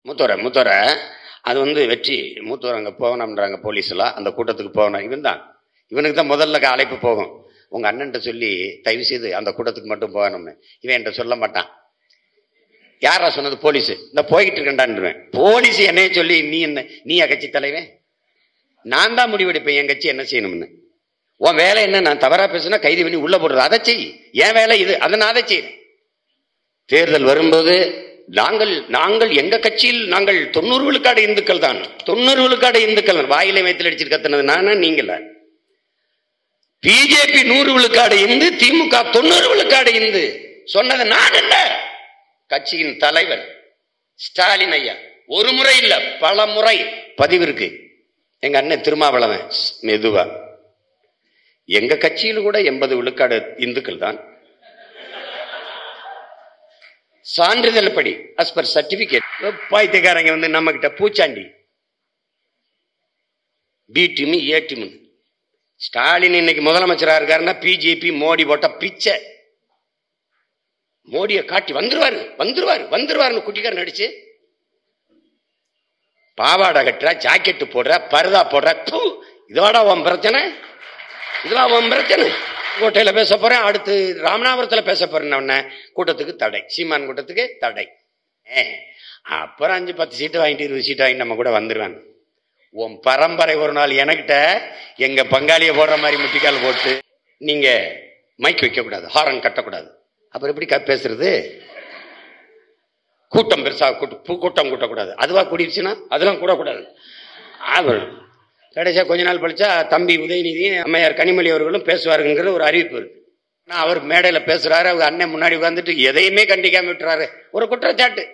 மூத்தோரை அது வந்து வெற்றி மூத்தோர் அங்கே போகணும்ன்றாங்க போலீஸ்லாம். அந்த கூட்டத்துக்கு போகணும். இவனுக்கு தான் முதல்ல அழைப்பு போகும். உங்க அண்ணன்ட்ட சொல்லி தயவு செய்து அந்த கூட்டத்துக்கு மட்டும் போகணும்னு. இவன் என்கிட்ட சொல்ல மாட்டான். யாரா சொன்னது? போலீஸ். இந்த போய்கிட்டு இருக்கேன்டான்டுவேன். போலீஸ் என்னைய சொல்லி நீயா கட்சி தலைவன்? நான் தான் முடிவெடுப்பேன் என் கட்சி என்ன செய்யணும்னு. உன் வேலை என்ன? நான் தவறா பேசுனா கைது பண்ணி உள்ள போடுறது. அதை செய். என் வேலை இது. அதை நான் அதை செய்யறேன். தேர்தல் வரும்போது நாங்கள் எங்க கட்சியில் நாங்கள் 90 விழுக்காடு இந்துக்கள் தான். 90 விழுக்காடு இந்துக்கள். வாயிலை வயிற்றில் அடிச்சுட்டு கத்துனது நானா நீங்கள? பிஜேபி 100 விழுக்காடு இந்து, திமுக 90 விழுக்காடு இந்து சொன்னது நான் இல்ல, கட்சியின் தலைவர் ஸ்டாலின் ஐயா. ஒரு முறை இல்ல, பல முறை பதிவு இருக்கு. எங்க அண்ணன் திருமாவளவன் மெதுவா எங்க கட்சியில் கூட 80 விழுக்காடு இந்துக்கள் தான். சான்றிதழ் படி அஸ் பர் சர்டிபிகேட். பாய்த்தியக்காரங்க வந்து நம்ம கிட்ட பூச்சாண்டி B team A team. Stalin இன்னைக்கு முதலமைச்சரா இருக்காருன்னா பிஜேபி மோடி போட்ட பிச்சை. மோடியை காட்டி வந்துருவாரு குட்டிக்காரன் நடிச்சு பாவாடை கட்டுற, ஜாக்கெட்டு போடுற, பருதா போடுற. இதுவாடா உன் பிரச்சனை? இதுதான் உன் பிரச்சனை. கோட்டையில பேச போறேன், அடுத்து ராமநாதபுரத்துல பேச போறேன். கூட்டத்துக்கு தடை, சீமான் கூட்டத்துக்கு தடை. அப்புறம் 5-10 சீட்டு வாங்கிட்டு 20 சீட்டு வாங்கிட்டு நம்ம கூட வந்துருவாங்க. உன் பரம்பரை ஒரு நாள் எனக்கிட்ட எங்க பங்காளியை போடுற மாதிரி முட்டிக்கால் போட்டு நீங்க மைக் வைக்க கூடாது, ஹாரன் கட்டக்கூடாது. அப்புறம் எப்படி பேசுறது? கூட்டம் பெருசா கூட்டம் கூட்டக்கூடாது. அதுவா கூடிடுச்சுன்னா அதெல்லாம் கூடக்கூடாது. கடைசியா கொஞ்ச நாள் பழிச்சா தம்பி உதயநிதி, அம்மையார் கனிமொழி அவர்களும் பேசுவாருங்கிற ஒரு அறிவிப்பு இருக்கு. அவர் மேடையில பேசுறாரு, அவங்க அண்ணன் முன்னாடி உட்காந்துட்டு எதையுமே கண்டிக்காம விட்டுறாரு. ஒரு குற்றச்சாட்டு.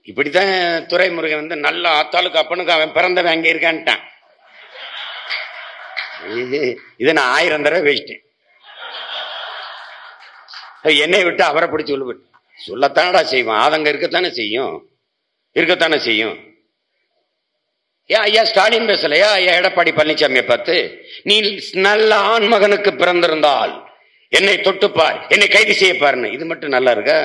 இப்படித்தான் துரைமுருகன் வந்து நல்ல ஆத்தாளுக்கு அப்பனுக்கு அவன் பிறந்தவன் அங்கே இருக்கான்ட்டான். இதை நான் 1000 தடவை பேசிட்டேன். என்னை விட்டு அவரை பிடிச்சி உள்ள சொல்லத்தானடா செய்வான். ஆதங்க இருக்கத்தானே செய்யும். ஏன் ஐயா ஸ்டாலின் பேசலையா? ஐயா எடப்பாடி பழனிசாமியை பார்த்து நீ நல்ல ஆண்மகனுக்கு பிறந்திருந்தால் என்னை தொட்டுப்பார், என்னை கைது செய்யப்பாருன்னு. இது மட்டும் நல்லா இருக்கா?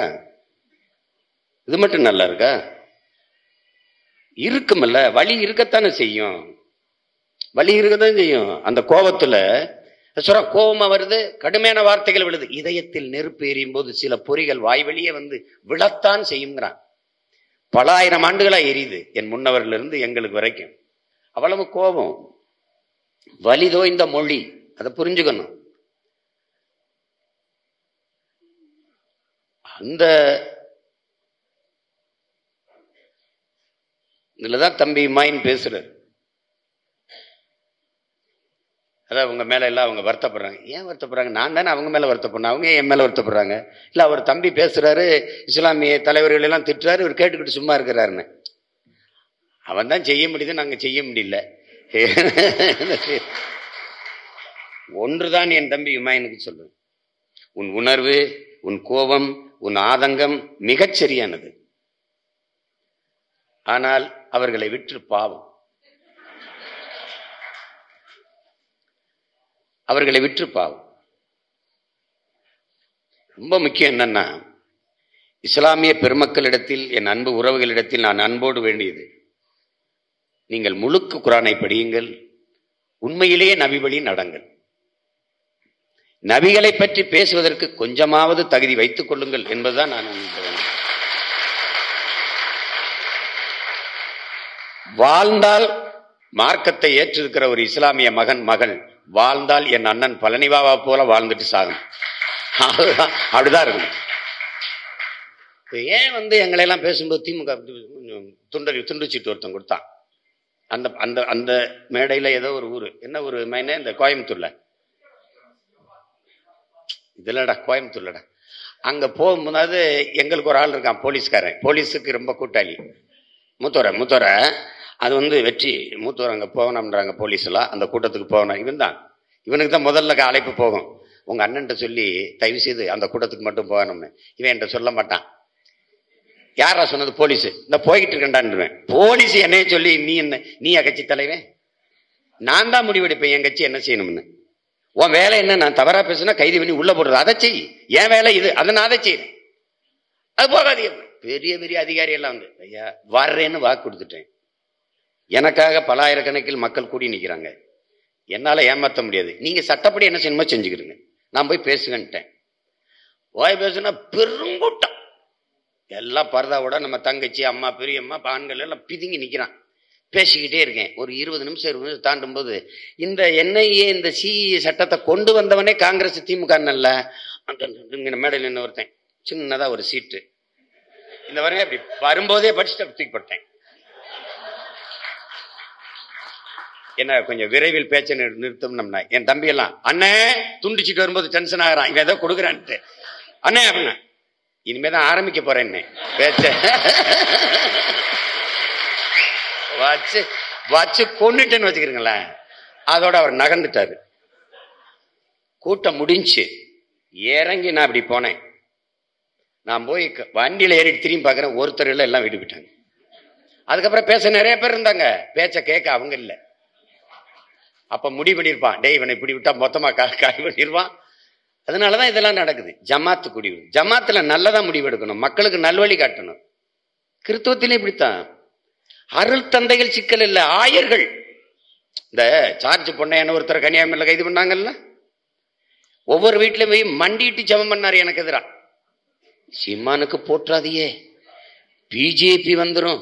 இருக்குமல்ல, வழி இருக்கத்தானே செய்யும். அந்த கோபத்துல கோபமா வருது, கடுமையான வார்த்தைகள் விழுது. இதயத்தில் நெருப்பு எரியும் போது சில பொறிகள் வாய் வழியே வந்து விழத்தான் செய்யுங்கிறான். பல ஆயிரம் ஆண்டுகளா எரியுது என் முன்னவர்கள் இருந்து எங்களுக்கு வரைக்கும். அவ்வளவு கோபம், வலி தோய்ந்த மொழி. அதை புரிஞ்சுக்கணும். அந்த இதுலதான் தம்பி மாயின் பேசுறாரு. அதான் அவங்க மேல எல்லாம் அவங்க வருத்தப்படுறாங்க. ஏன் வருத்தப்படுறாங்க? நான் தானே அவங்க மேல வருத்தப்படணும். அவங்க என் மேல வருத்தப்படுறாங்க. இல்ல அவர் தம்பி பேசுறாரு, இஸ்லாமிய தலைவர்கள் எல்லாம் திட்டுறாரு, இவர் கேட்டுக்கிட்டு சும்மா இருக்கிறாருன்னு. அவன் தான் செய்ய முடியுது, நாங்க செய்ய முடியல. ஒன்றுதான் என் தம்பி இமாயனுக்கு சொல்லுவேன், உன் உணர்வு, உன் கோபம், உன் ஆதங்கம் மிகச் சரியானது. ஆனால் அவர்களை விற்று பாவம். ரொம்ப முக்கியம் என்னன்னா, இஸ்லாமிய பெருமக்களிடத்தில், என் அன்பு உறவுகளிடத்தில் நான் அன்போடு வேண்டியது, நீங்கள் முழுக்க குரானை படியுங்கள், உண்மையிலேயே நபி வழி நடங்கள். நபிகளை பற்றி பேசுவதற்கு கொஞ்சமாவது தகுதி வைத்துக் கொள்ளுங்கள் என்பதுதான் நான் நினைக்கிறேன். வாழ்ந்தால் மார்க்கத்தை ஏற்றிருக்கிற ஒரு இஸ்லாமிய மகள் வாழ்ந்தால் என் அண்ணன் பழனிபாபா போல வாழ்ந்துட்டு சாகும். அப்படிதான் இருக்கும். ஏன் வந்து எங்களை எல்லாம் பேசும்போது திமுக துண்டு சீட்டு ஒருத்தன் கொடுத்தான். அந்த அந்த அந்த மேடையில ஏதோ ஒரு ஊரு, என்ன ஒரு மைனே, இந்த கோயம்புத்தூர்ல, இதுலடா கோயம்புத்தூர்லடா. அங்க போகும்போது எங்களுக்கு ஒரு ஆள் இருக்கான், போலீஸ்காரன். போலீஸுக்கு ரொம்ப கூட்டாளி. மூத்தோரை அது வந்து வெற்றி மூத்தோர் அங்க போகணும்ன்றாங்க போலீஸ்லாம். அந்த கூட்டத்துக்கு போகணும். இவனுக்கு தான் முதல்ல அழைப்பு போகும். உங்க அண்ணன்ட்ட சொல்லி தயவு செய்து அந்த கூட்டத்துக்கு மட்டும் போகணும்னு. இவன் என்கிட்ட சொல்ல மாட்டான். யாரா சொன்னது? போலீஸ். இந்த போய்கிட்டு இருக்கேன்டான்டுவேன். போலீஸ் என்னைய சொல்லி நீயா கட்சி தலைவன்? நான் தான் முடிவெடுப்பேன் என் கட்சி என்ன செய்யணும்னு. உன் வேலை என்ன? நான் தவறா பேசுனா கைது பண்ணி உள்ள போடுறது. அதை செய். என் வேலை இது. அதை நான் அதை செய்யறேன். அது போகாதீங்க. பெரிய பெரிய அதிகாரி எல்லாம் வந்து ஐயா வர்றேன்னு வாக்கு கொடுத்துட்டேன், எனக்காக பல ஆயிரக்கணக்கில் மக்கள் கூடி நிற்கிறாங்க, என்னால ஏமாற்ற முடியாது, நீங்க சட்டப்படி என்ன செய்யணுமோ செஞ்சுக்கிடுங்க, நான் போய் பேசுங்கன்ட்டேன். போய் பேசுனா பெருங்கூட்டம் எல்லாம் பரதாவோட நம்ம தங்கச்சி அம்மா பெரியம்மா ஆண்கள் எல்லாம் பிதுங்கி நிற்கிறான். பேசிக்கிட்டே இருக்கேன். ஒரு 20 நிமிஷம் 20 நிமிஷம் தாண்டும் போது இந்த என்ஐஏ இந்த சிஇஏ சட்டத்தை கொண்டு வந்தவனே காங்கிரஸ் திமுக நல்ல அந்த மேடையில் நின்று ஒருத்தன் சின்னதா ஒரு சீட்டு இந்த வரையும் அப்படி வரும்போதே படிச்சுட்டு தூக்கி போட்டேன். என்ன கொஞ்சம் விரைவில் பேச்சை நிறுத்தம்னா என் தம்பி எல்லாம் அண்ணே துண்டிச்சுட்டு வரும்போது டென்ஷன் ஆகிறான், இவன் ஏதோ கொடுக்குறான்ட்டு. அண்ணே அப்படின்னா இனிமேதான் ஆரம்பிக்க போறேன் பேச்ச வச்சு வச்சு கொண்டுட்டேன்னு வச்சுக்கிறீங்களேன். அதோட அவர் நகர்ந்துட்டாரு. கூட்டம் முடிஞ்சு இறங்கி நான் அப்படி போனேன். நான் போய் வண்டியில ஏறி திரும்பி பார்க்குறேன், ஒருத்தர் எல்லாம் வீட்டு போயிட்டாங்க. அதுக்கப்புறம் பேச நிறைய பேர் இருந்தாங்க, பேச்ச கேட்க அவங்க இல்லை. அப்ப முடிவு பண்ணியிருப்பான், டேய் இவனை இப்படி விட்டா மொத்தமா காய் பண்ணிடுவான். அதனாலதான் இதெல்லாம் நடக்குது. ஜமாத்து குடிவு, ஜமாத்துல நல்லதா முடிவு எடுக்கணும், மக்களுக்கு நல்வழி காட்டணும். கிறிஸ்துவத்திலே இப்படித்தான். அருள் தந்தைகள் சிக்கல் இல்ல, ஆயர்கள். இந்த சார்ஜ் பொண்ணையான ஒருத்தர் கன்னியாகுமரியில் கைது பண்ணாங்கல்ல, ஒவ்வொரு வீட்டிலும் போய் மண்டிட்டு ஜெபம் பண்ணாரு எனக்கு எதிரா. சீமானுக்கு போற்றாதியே, பிஜேபி வந்துடும்.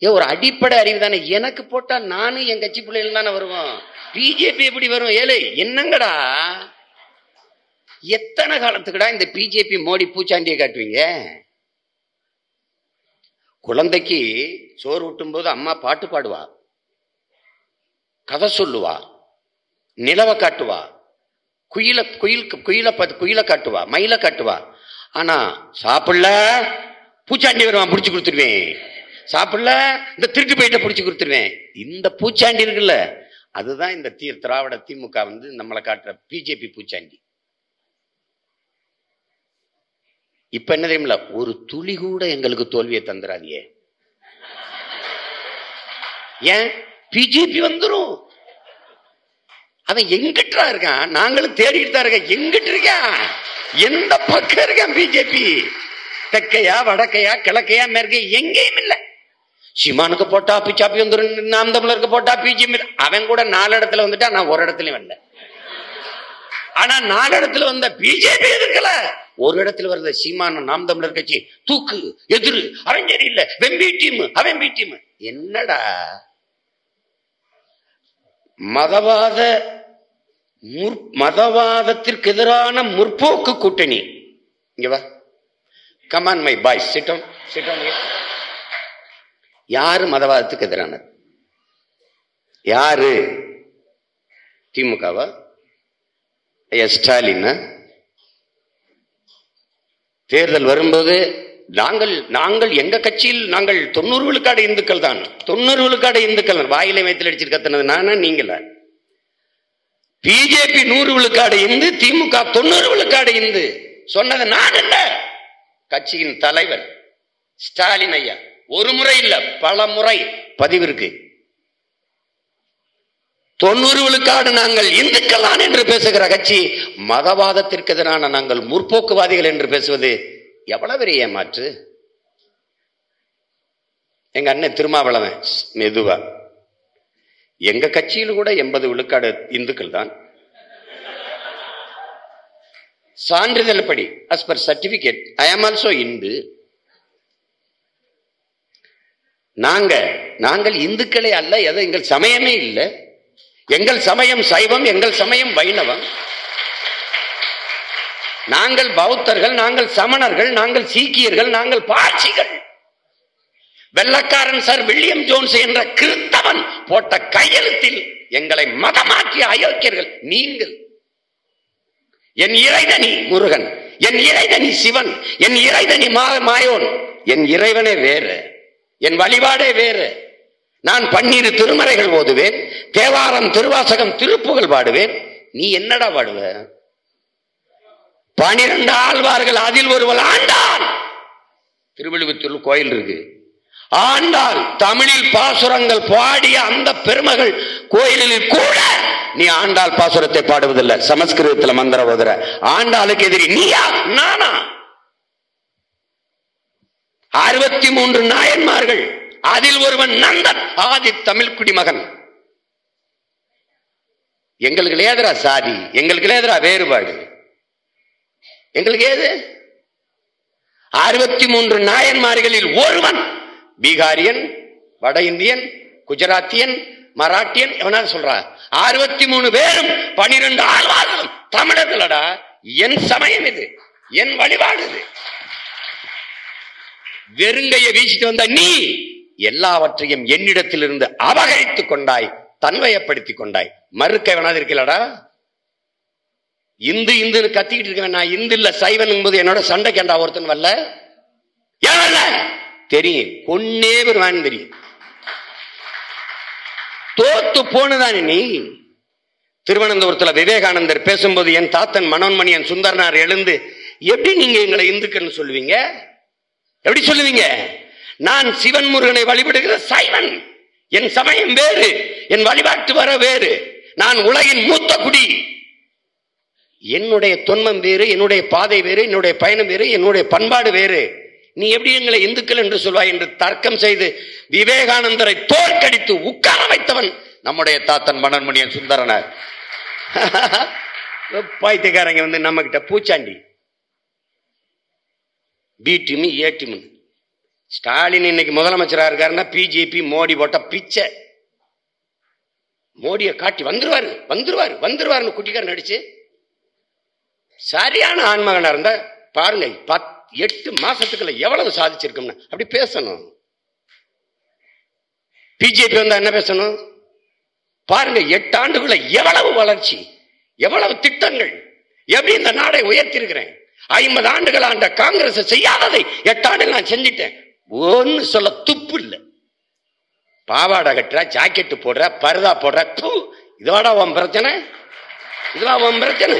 ஒரு அடிப்படை அறிவு தானே, எனக்கு போட்டா நானும் என் கட்சி பிள்ளைகள் தானே வருவோம், பிஜேபி எப்படி வரும்? ஏழை என்னங்கடா, எத்தனை காலத்துக்குடா இந்த பிஜேபி மோடி பூச்சாண்டியை காட்டுவீங்க? குழந்தைக்கு சோறு ஊட்டும் போது அம்மா பாட்டு பாடுவா, கதை சொல்லுவா, நிலவை காட்டுவா, குயில காட்டுவா, மயில காட்டுவா. ஆனா சாப்பிடல பூச்சாண்டி வருவான், பிடிச்சு கொடுத்துருவேன். சாப்பிடல இந்த திருட்டு போயிட்ட பிடிச்சு கொடுத்துருவேன். இந்த பூச்சாண்டி இருக்குல்ல, அதுதான் இந்த திராவிட திமுக வந்து நம்மளை காட்டுற பிஜேபி பூச்சாண்டி. இப்ப என்ன தெரியுமில்ல, ஒரு துளி கூட எங்களுக்கு தோல்வியை தந்துடாதியே. ஏன்? பிஜேபி வந்துரும். அவன் எங்கிட்டா இருக்கான், நாங்களும் தேடிட்டு தான் இருக்கேன். எங்கிட்டு இருக்கான், எந்த பக்கம் இருக்கான் பிஜேபி? தெற்கையா வடக்கையா கிழக்கையா மேற்கையா? எங்கேயும் இல்லை. சீமானுக்கு போட்டா பிச்சாப்பி வந்துடும், நாம் தமிழருக்கு போட்டா பிஜேபி. அவன் கூட 4 இடத்துல வந்துட்டா, நான் ஒரு இடத்துலயும் வரல. ஆனா 4 இடத்துல வந்த பிஜேபி எதிர்க்கல. ஒரு இடத்துல வருது சீமான நாம் தமிழர் கட்சி தூக்கு எதிரு, அவன் சரி இல்ல, வெம்பி டீம் அவன் பி டீம். என்னடா மதவாதத்திற்கு எதிரான முற்போக்கு கூட்டணி? இங்க வா, come on my boys, sit down, sit down. யாரு மதவாதத்துக்கு எதிரானது? யாரு? திமுகவா? ஸ்டாலின்? தேர்தல் வரும்போது நாங்கள் எங்க கட்சியில் நாங்கள் 90 விழுக்காடு இந்துக்கள் தான், 90 விழுக்காடு இந்துக்கள். வாயிலை வயிற்றில் அடிச்சு கத்துனது நானா நீங்கள? பிஜேபி 100 விழுக்காடு இந்து, திமுக 90 விழுக்காடு இந்து சொன்னது நான் இல்ல, கட்சியின் தலைவர் ஸ்டாலின் ஐயா. ஒரு முறை இல்ல, பல முறை பதிவு இருக்கு. 90 விழுக்காடு நாங்கள் இந்துக்கள் தான் என்று பேசுகிற கட்சி, மதவாதத்திற்கு எதிரான நாங்கள் முற்போக்குவாதிகள் என்று பேசுவது எவ்வளவு பெரிய ஏமாற்று. எங்க அண்ணன் திருமாவளவன் மெதுவா, எங்க கட்சியில் கூட 80 விழுக்காடு இந்துக்கள் தான். சான்றிதழ் படி, as per certificate, I am also Hindu. நாங்கள் இந்துக்களே அல்ல, எது எங்கள் சமயமே இல்லை. எங்கள் சமயம் சைவம், எங்கள் சமயம் வைணவம். நாங்கள் பௌத்தர்கள், நாங்கள் சமணர்கள், நாங்கள் சீக்கியர்கள், நாங்கள் பார்சிகள். வெள்ளக்காரன் சார் வில்லியம் ஜோன்ஸ் என்ற கிறிஸ்தவன் போட்ட கையெழுத்தில் எங்களை மதமாற்றிய அயோக்கியர்கள் நீங்கள். என் இறைதனி முருகன், என் இறைதனி சிவன், என் இறைதனி மாயோன். என் இறைவனே வேறு, என் வழிபாடே வேறு. நான் 12 திருமறைகள் ஓதுவேன், தேவாரம் திருவாசகம் திருப்புகழ் பாடுவேன். நீ என்னடா பாடுவ? 12 ஆழ்வார்கள், அதில் ஒருவள் ஆண்டாள். திருவள்ளுவத்தில் கோயில் இருக்கு, ஆண்டாள் தமிழில் பாசுரங்கள் பாடிய அந்த பெருமகள் கோயிலில் கூட நீ ஆண்டாள் பாசுரத்தை பாடுவதில்லை. சமஸ்கிருதத்தில் மந்திர ஓதுற ஆண்டாளுக்கு எதிரி நீயா நானா? 63 நாயன்மார்கள், அதில் ஒருவன் நந்தன், ஆதி தமிழ் குடிமகன். எங்களுக்கு ஏதுரா சாதி, எங்களுக்கு ஏதுரா வேறுபாடு, எங்களுக்கு ஏது? 63 நாயன்மார்களில் ஒருவன் பீகாரியன், வட இந்தியன், குஜராத்தியன், மராட்டியன், எவனாவது சொல்றா? 63 பேரும் 12 ஆழ்வார்களும் தமிழர்களடா. என் சமயம் இது, என் வழிபாடு இது. வெறுங்கையை வீசிட்டு வந்த நீ எல்லாவற்றையும் என்னிடத்திலிருந்து அபகரித்துக் கொண்டாய், தன்வயப்படுத்திக் கொண்டாய். மறுக்க வேணாது இருக்கலடா. இந்து இந்துன்னு கத்திக்கிட்டு இருக்கேன். நான் இந்து இல்ல, சைவன் போது என்னோட சண்டை கேண்டா ஒருத்தன் வரல. தெரியும், கொன்னே வருவான்னு தெரியும். தோத்து போனதானே நீ. திருவனந்தபுரத்துல விவேகானந்தர் பேசும்போது என் தாத்தன் மனோன்மணியன் சுந்தரனார் எழுந்து, எப்படி நீங்க எங்களை இந்துக்கள் சொல்லுவீங்க? எப்படி சொல்லுவீங்க? நான் சிவன் முருகனை வழிபடுகிற சைவன், என் சமயம் வேறு, என் வழிபாட்டு வர வேறு, நான் உலகின் மூத்த குடி, என்னுடைய தொன்மம் வேறு, என்னுடைய பாதை வேறு, என்னுடைய பயணம் வேறு, என்னுடைய பண்பாடு வேறு, நீ எப்படி எங்களை இந்துக்கள் என்று சொல்வாய் என்று தர்க்கம் செய்து விவேகானந்தரை தோற்கடித்து உட்கார வைத்தவன் நம்முடைய தாத்தன் மனோன்மணியன் சுந்தரனார். பாய்த்தியக்காரங்க வந்து நம்ம கிட்ட பூச்சாண்டி, B team A team. Stalin இன்னைக்கு முதலமைச்சரா இருக்காருன்னா பிஜேபி மோடி போட்ட பிச்சை. மோடியை காட்டி வந்துருவாரு வந்துருவாரு வந்துருவாருன்னு குட்டிக்காரன் நடிச்சு சரியான ஆண்மகனா இருந்தா பாருங்க, 8 மாசத்துக்குள்ள எவ்வளவு சாதிச்சிருக்கோம்னா அப்படி பேசணும். பிஜேபி வந்தா என்ன பேசணும் பாருங்க. 8 ஆண்டுக்குள்ள எவ்வளவு வளர்ச்சி, எவ்வளவு திட்டங்கள், எப்படி இந்த நாடை உயர்த்தி இருக்கிறேன். 50 ஆண்டுகள் ஆண்ட காங்கிரஸ் செய்யாததை 8 ஆண்டுகள் நான் செஞ்சிட்டேன். ஒன்னு சொல்ல துப்பு இல்லை. பாவாடை கட்டுற, ஜாக்கெட்டு போடுற, பருதா போடுற, இதுவாடா உன் பிரச்சனை? இதுவா உன் பிரச்சனை?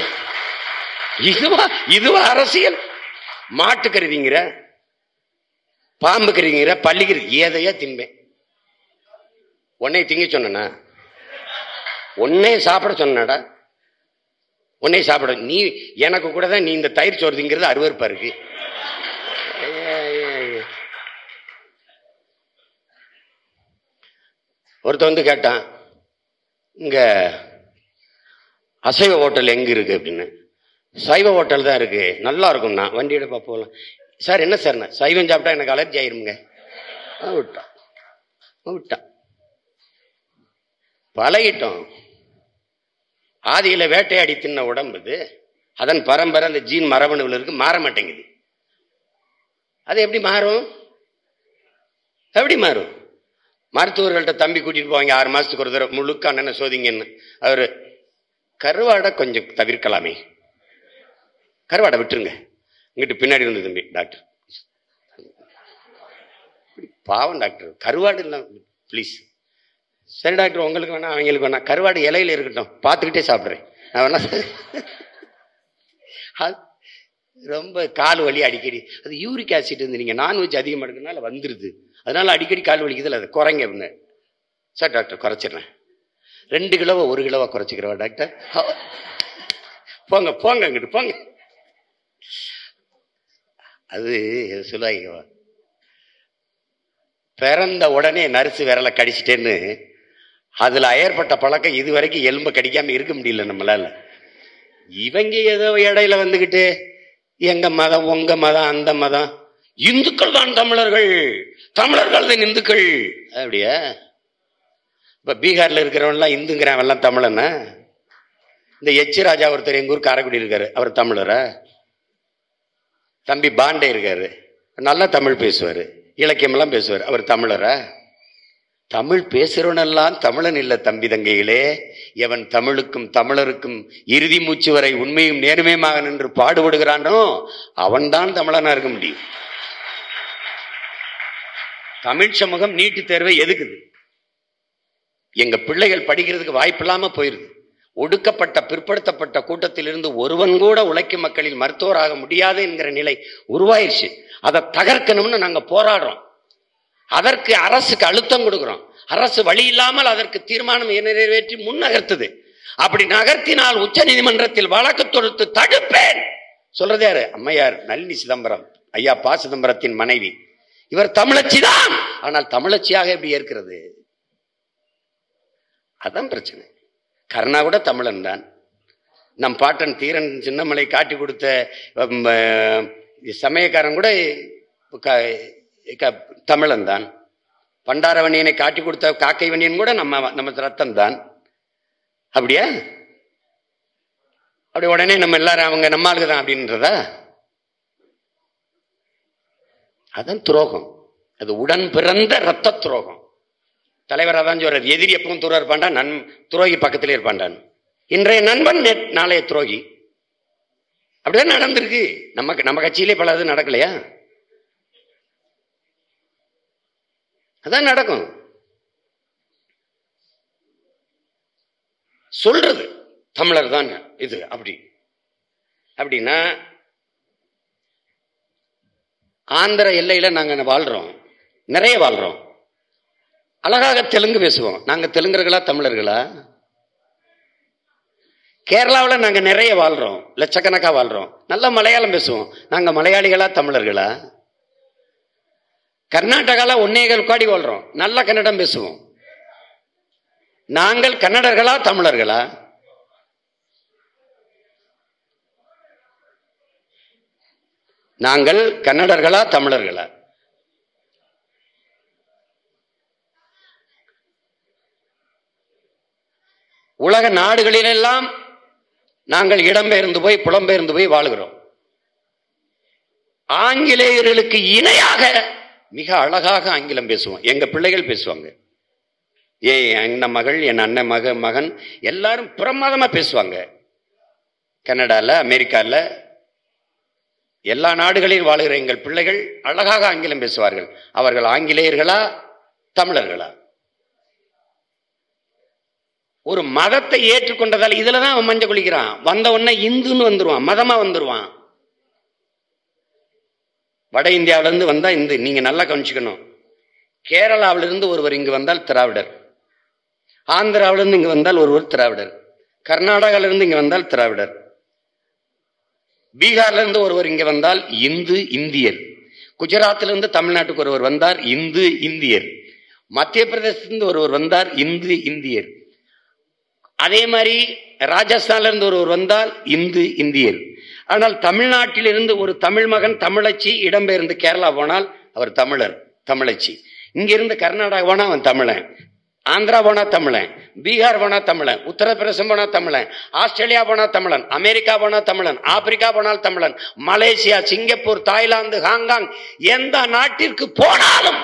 இதுவா அரசியல்? மாட்டு கருவிங்கிற, பாம்பு கருவிங்கிற, பள்ளிக்கிற, ஏதையா தின்பேன். உன்னை திங்க சொன்னா, உன்னே சாப்பிட சொன்னாடா, உன்னை சாப்பிட. நீ எனக்கு கூட தான் நீ இந்த தயிர் சோறு திங்கிறது அருவருப்பா இருக்கு. ஒருத்த வந்து கேட்டான், இங்க அசைவ ஹோட்டல் எங்க இருக்கு அப்படின்னு. சைவ ஹோட்டல் தான் இருக்கு, நல்லா இருக்கும்னா. வண்டி எடுப்பா போகலாம். சார் என்ன சார்? சைவம் சாப்பிட்டா எனக்கு அலர்ஜி ஆயிருமுங்க. விட்டான் பழகிட்டோம். ஆதியில வேட்டையாடி தின்ன உடம்பு இது, அதன் பரம்பரை அந்த ஜீன் மரபணுவில் இருக்கு, மாற மாட்டேங்குது. அது எப்படி மாறும்? எப்படி மாறும்? மருத்துவர்கள்ட்ட தம்பி கூட்டிட்டு போவாங்க 6 மாசத்துக்கு ஒரு தடவை, முழுக்க அண்ணனை சோதிங்கன்னு. அவரு கருவாடை கொஞ்சம் தவிர்க்கலாமே, கருவாடை விட்டுருங்க. இங்கிட்டு பின்னாடி வந்து தம்பி டாக்டர், பாவம் டாக்டர், கருவாடு இல்லை ப்ளீஸ். சரி டாக்டர், உங்களுக்கு வேணா அவங்களுக்கு வேணா, கருவாடு இலையில இருக்கட்டும், பார்த்துக்கிட்டே சாப்பிட்றேன் நான் வேணா. ரொம்ப கால் வலி அடிக்கடி, அது யூரிக் ஆசிட் வந்து நீங்கள் நான்வெஜ் அதிகமாக எடுக்கிறதுனால வந்துடுது, அதனால அடிக்கடி கால் வலிக்குது, அதை குறைங்க அப்படின்னு. சார் டாக்டர் குறைச்சிடுறேன், 2 கிலோவா 1 கிலோவா குறைச்சிக்கிறவா டாக்டர்? போங்க போங்க அங்கிட்டு போங்க. அது சொல்லுவாங்க, பிறந்த உடனே நரிசு விரலை கடிச்சிட்டேன்னு. அதுல ஏற்பட்ட பழக்கம் இதுவரைக்கும் எலும்பை கடிக்காம இருக்க முடியல நம்மளால. இவங்க ஏதோ இடையில வந்துகிட்டு எங்க மதம் உங்க மதம் அந்த மதம், இந்துக்கள் தான் தமிழர்கள், தமிழர்கள் தான் இந்துக்கள் அப்படியா? இப்ப பீகார்ல இருக்கிறவன்லாம் இந்துங்கிறவன் எல்லாம் தமிழனா? இந்த எச் ராஜா ஒருத்தர் எங்க ஊர் காரைக்குடி இருக்காரு, அவர் தமிழரா? தம்பி பாண்டே இருக்காரு, நல்லா தமிழ் பேசுவாரு, இலக்கியம் எல்லாம் பேசுவார், அவர் தமிழரா? தமிழ் பேசுறவனெல்லாம் தமிழன் இல்ல தம்பி தங்கைகளே. எவன் தமிழுக்கும் தமிழருக்கும் இறுதி மூச்சு வரை உண்மையும் நேர்மையுமாக நின்று பாடுபடுகிறானோ அவன்தான் தமிழனா இருக்க முடியும். தமிழ் சமூகம் நீட்டு தேர்வை எதுக்குது? எங்க பிள்ளைகள் படிக்கிறதுக்கு வாய்ப்பு இல்லாம போயிருது. ஒடுக்கப்பட்ட பிற்படுத்தப்பட்ட கூட்டத்திலிருந்து ஒருவன் கூட உழைக்கும் மக்களில் மருத்துவராக முடியாது என்கிற நிலை உருவாயிருச்சு. அதை தகர்க்கணும்னு நாங்க போராடுறோம். அதற்கு அரசுக்கு அழுத்தம் கொடுக்கிறோம். அரசு வழி இல்லாமல் அதற்கு தீர்மானம் நிறைவேற்றி முன்னகர்த்துது. அப்படி நகர்த்தினால் உச்ச நீதிமன்றத்தில் வழக்கு தொடுத்து தடுப்பேன் சொல்றது யாரு? அம்மையார் நளினி சிதம்பரம், ஐயா ப சிதம்பரத்தின் மனைவி. இவர் தமிழச்சி தான், ஆனால் தமிழச்சியாக எப்படி ஏற்கிறது? அதான் பிரச்சனை. கருணா கூட தமிழன் தான். நம் பாட்டன் தீரன் சின்னமலை காட்டி கொடுத்த சமயக்காரன் கூட தமிழன் தான். பண்டாரவணியனை காட்டி கொடுத்த காக்கை வணியன் கூட நம்ம ரத்தம் தான். அப்படியா? அப்படி உடனே நம்ம எல்லாரும் அவங்க நம்ம ஆளுங்க தான் அப்படின்றதா? அதான் துரோகம். அது உடன் பிறந்த ரத்த துரோகம். தலைவராக தான் சொல்றார், எதிரி எப்பவும் துரோகம் இருப்பான்டான், துரோகி பக்கத்திலே இருப்பான்டான். இன்றைய நண்பன் நாளைய துரோகி. அப்படிதான் நடந்திருக்கு. நம்ம கட்சியிலே பல இது நடக்கலையா? அதான் நடக்கும். சொல்றது தமிழர் தான் இது அப்படி. அப்படின்னா ஆந்திர எல்லையில நாங்க வாழ்றோம், நிறைய வாழ்றோம், அழகாக தெலுங்கு பேசுவோம். நாங்க தெலுங்கர்களா தமிழர்களா? கேரளாவில் நாங்க நிறைய வாழ்றோம், லட்சக்கணக்கா வாழ்றோம், நல்ல மலையாளம் பேசுவோம். நாங்க மலையாளிகளா தமிழர்களா? கர்நாடகால 1.25 கோடி வாழ்றோம், நல்ல கன்னடம் பேசுவோம். நாங்கள் கன்னடர்களா தமிழர்களா? நாங்கள் கன்னடர்களா தமிழர்களா? உலக நாடுகளிலெல்லாம் நாங்கள் இடம்பெயர்ந்து போய் புலம்பெயர்ந்து போய் வாழுகிறோம். ஆங்கிலேயர்களுக்கு இணையாக மிக அழகாக ஆங்கிலம் பேசுவோம். எங்க பிள்ளைகள் பேசுவாங்க. என் மகள், என் அண்ணன் மகன் எல்லாரும் பிரமாதமா பேசுவாங்க. கனடால, அமெரிக்கால, எல்லா நாடுகளிலும் வாழுகிற எங்கள் பிள்ளைகள் அழகாக ஆங்கிலம் பேசுவார்கள். அவர்கள் ஆங்கிலேயர்களா தமிழர்களா? ஒரு மதத்தை ஏற்றுக்கொண்டதால் இதுலதான் அவன் மஞ்சள் குளிக்கிறான். வந்த உடனே இந்துன்னு வந்துருவான், மதமா வந்துருவான். வட இந்தியாவிலிருந்து வந்தா இந்து. நீங்க நல்லா கவனிச்சுக்கணும். கேரளாவிலிருந்து ஒருவர் இங்கு வந்தால் திராவிடர், ஆந்திராவிலிருந்து இங்கு வந்தால் ஒருவர் திராவிடர், கர்நாடகாவிலிருந்து இங்கு வந்தால் திராவிடர், பீகார்ல இருந்து ஒருவர் இங்க வந்தால் இந்தியர், குஜராத்திலிருந்து தமிழ்நாட்டுக்கு ஒருவர் வந்தார் இந்தியர், மத்திய பிரதேசத்திலிருந்து ஒருவர் வந்தார் இந்தியர், அதே மாதிரி ராஜஸ்தான்ல இருந்து ஒருவர் வந்தால் இந்தியர். ஆனால் தமிழ்நாட்டிலிருந்து ஒரு தமிழ் மகன் தமிழச்சி இடம்பெயர்ந்து கேரளா போனால் அவர் தமிழர், தமிழச்சி. இங்கிருந்து கர்நாடகா போனா அவன் தமிழன், ஆந்திரா போனா தமிழன், பீகார் போனா தமிழன், உத்தரப்பிரதேசம் போனா தமிழன், ஆஸ்திரேலியா போனா தமிழன், அமெரிக்கா போனா தமிழன், ஆப்பிரிக்கா போனால் தமிழன், மலேசியா, சிங்கப்பூர், தாய்லாந்து, ஹாங்காங், எந்த நாட்டிற்கு போனாலும்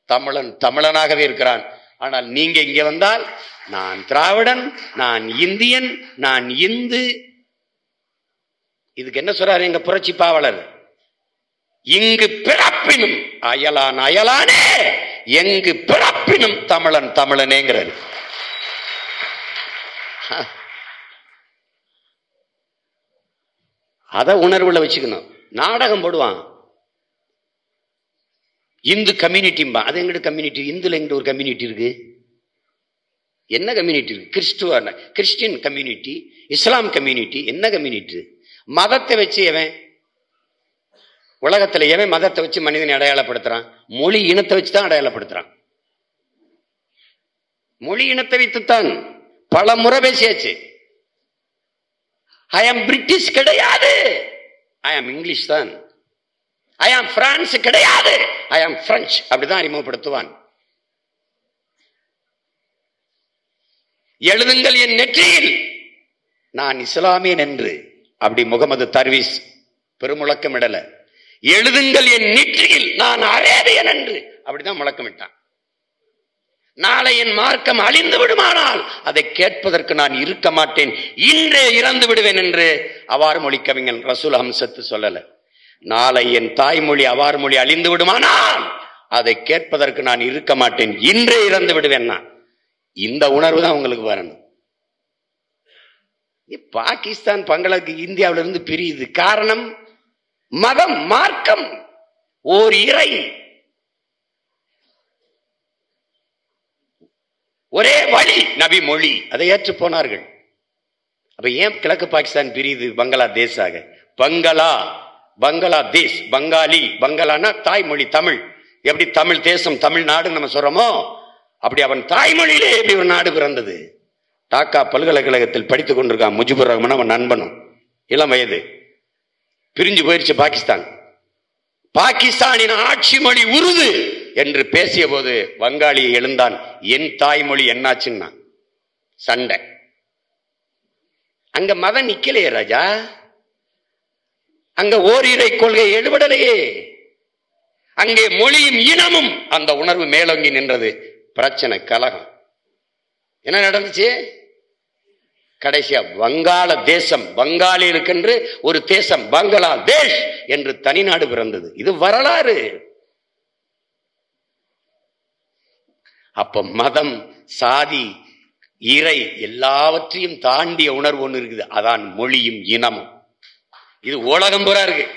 தமிழன் தமிழனாகவே இருக்கிறான். ஆனால் நீங்க இங்க வந்தால் நான் திராவிடன், நான் இந்தியன், நான் இந்து. இதுக்கு என்ன சொல்றாரு எங்க புரட்சி பாவலர்? இங்கு பிறப்பினும் அயலான் அயலானே, எங்கு பிறப்பினும் தமிழன் தமிழனேங்கிறாரு. அத உணர்வுல வச்சுக்கணும். நாடகம் போடுவான், இந்து கம்யூனிட்டிம்பா. அது எங்கிட்ட கம்யூனிட்டி? இந்துல எங்கிட்ட ஒரு கம்யூனிட்டி இருக்கு? என்ன கம்யூனிட்டி இருக்கு? கிறிஸ்டியன் கம்யூனிட்டி, இஸ்லாம் கம்யூனிட்டி, என்ன கம்யூனிட்டி? மதத்தை வச்சு எவன் உலகத்துல எவன் மதத்தை வச்சு மனிதனை அடையாளப்படுத்துறான்? மொழி இனத்தை வச்சுதான் அடையாளப்படுத்துறான். மொழி இனத்தை வைத்துத்தான் பல முறை பேசியாச்சு. ஐ ஆம் பிரிட்டிஷ் கிடையாது, ஐ ஆம் இங்கிலீஷ் தான். ஐ ஆம் பிரான்ஸ் கிடையாது, ஐ ஆம் பிரெஞ்சு. அப்படிதான் அறிமுகப்படுத்துவான். எழுதுங்கள் என் நெற்றியில் நான் இஸ்லாமியன் என்று. அப்படி முகமது தர்வீஸ் பெருமுழக்கமிடல. எழுதுங்கள் என் நெற்றியில் நான் அரேபியன் என்று. அப்படிதான் முழக்கமிட்டான். நாளை என் மார்க்கம் அழிந்து விடுமானால் அதை கேட்பதற்கு நான் இருக்க மாட்டேன், இன்றே இறந்து விடுவேன் என்று அவ்வாறு மொழி கவிஞன் ரசூல் ஹம்சத்து சொல்லல. நாளை என் தாய்மொழி அவ்வாறு மொழி அழிந்து விடுமானால் அதை கேட்பதற்கு நான் இருக்க மாட்டேன், இன்றே இறந்து விடுவேன். இந்த உணர்வு தான் உங்களுக்கு வரணும். பாகிஸ்தான் பங்களாதேஷ் இந்தியாவிலிருந்து பிரியுது. காரணம் மதம், மார்க்கம், ஓர் இறை, ஒரே வழி, நபி மொழி. அதை ஏற்று போனார்கள். அப்ப ஏன் கிழக்கு பாகிஸ்தான் பிரியுது பங்களாதேஷாக? பங்களாதேஷ், பங்காளி, பங்களானா தாய்மொழி தமிழ். எப்படி தமிழ் தேசம் தமிழ்நாடு நம்ம சொல்றோமோ அப்படி அவன் தாய்மொழியிலே எப்படி ஒரு நாடு பிறந்தது. டாக்கா பல்கலைக்கழகத்தில் படித்துக் கொண்டிருக்கான் முஜிபுர் ரஹ்மான், அவன் நண்பனும், இளம் வயது, பிரிஞ்சு போயிருச்சு பாகிஸ்தான். பாகிஸ்தானின் ஆட்சி மொழி உருது என்று பேசிய போது வங்காளியை எழுந்தான், என் தாய்மொழி என்னாச்சுன்னா சண்டை. அங்க மதம் நிக்கலையே ராஜா, அங்க ஓரிரை கொள்கை எடுபடலையே, அங்கே மொழியும் இனமும் அந்த உணர்வு மேலோங்கி நின்றது. பிரச்சனை, கலகம். என்ன நடந்துச்சு? கடைசியா வங்காள தேசம், வங்காளியருக்கென்று ஒரு தேசம் பங்களாதேஷ் என்று தனிநாடு பிறந்தது. இது வரலாறு. அப்ப மதம், சாதி, இறை எல்லாவற்றையும் தாண்டிய உணர்வு ஒன்று இருக்குது, அதான் மொழியும் இனமும். இது உலகம் பூரா இருக்கு.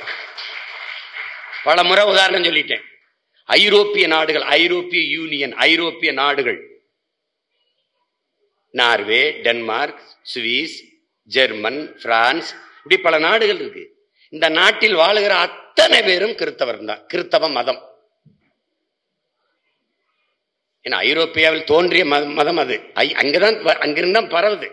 பல முறை உதாரணம் சொல்லிட்டேன். ஐரோப்பிய நாடுகள், ஐரோப்பிய யூனியன், ஐரோப்பிய நாடுகள், Norway, Denmark, Swiss, German, France, இப்படி பல நாடுகள் இருக்கு. இந்த நாட்டில் வாழுகிற அத்தனை பேரும் கிறிஸ்தவர் தான், கிறிஸ்தவ மதம். ஏன்னா ஐரோப்பியாவில் தோன்றிய மதம் அது, அங்கதான் அங்கிருந்தான் பரவுது.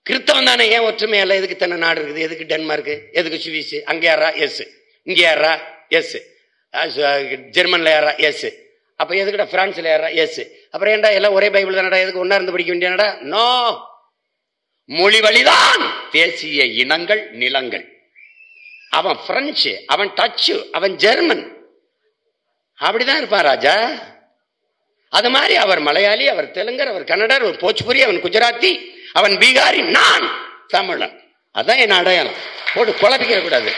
கிறிஸ்தவம் தானே, ஏன் ஒற்றுமை அல்ல? எதுக்கு தன்னை நாடு இருக்குது? எதுக்கு டென்மார்க், எதுக்கு சுவிஸ்? அங்க யாரா? எஸ். இங்க யாரா? எஸ். ஜெர்மன்ல யாரா? எஸ். அப்ப எதுக்குடா பிரான்ஸ்ல யாரா? எஸ். அப்புறம் ஏன்டா எல்லாம் ஒரே பைபிள் தானடா, எதுக்கு ஒன்னா இருந்து படிக்க வேண்டியடா? நோ, மொழி வழிதான் தேசிய இனங்கள், நிலங்கள். அவன் பிரெஞ்சு, அவன் டச்சு, அவன் ஜெர்மன், அப்படிதான் இருப்பான் ராஜா. அது மாதிரி அவர் மலையாளி, அவர் தெலுங்கர், அவர் கன்னடர், அவர் போஜ்புரி, அவன் குஜராத்தி, அவன் பீகாரி, நான் தமிழன். அதான் என் அடையாளம். போட்டு குழப்பிக்க கூடாது.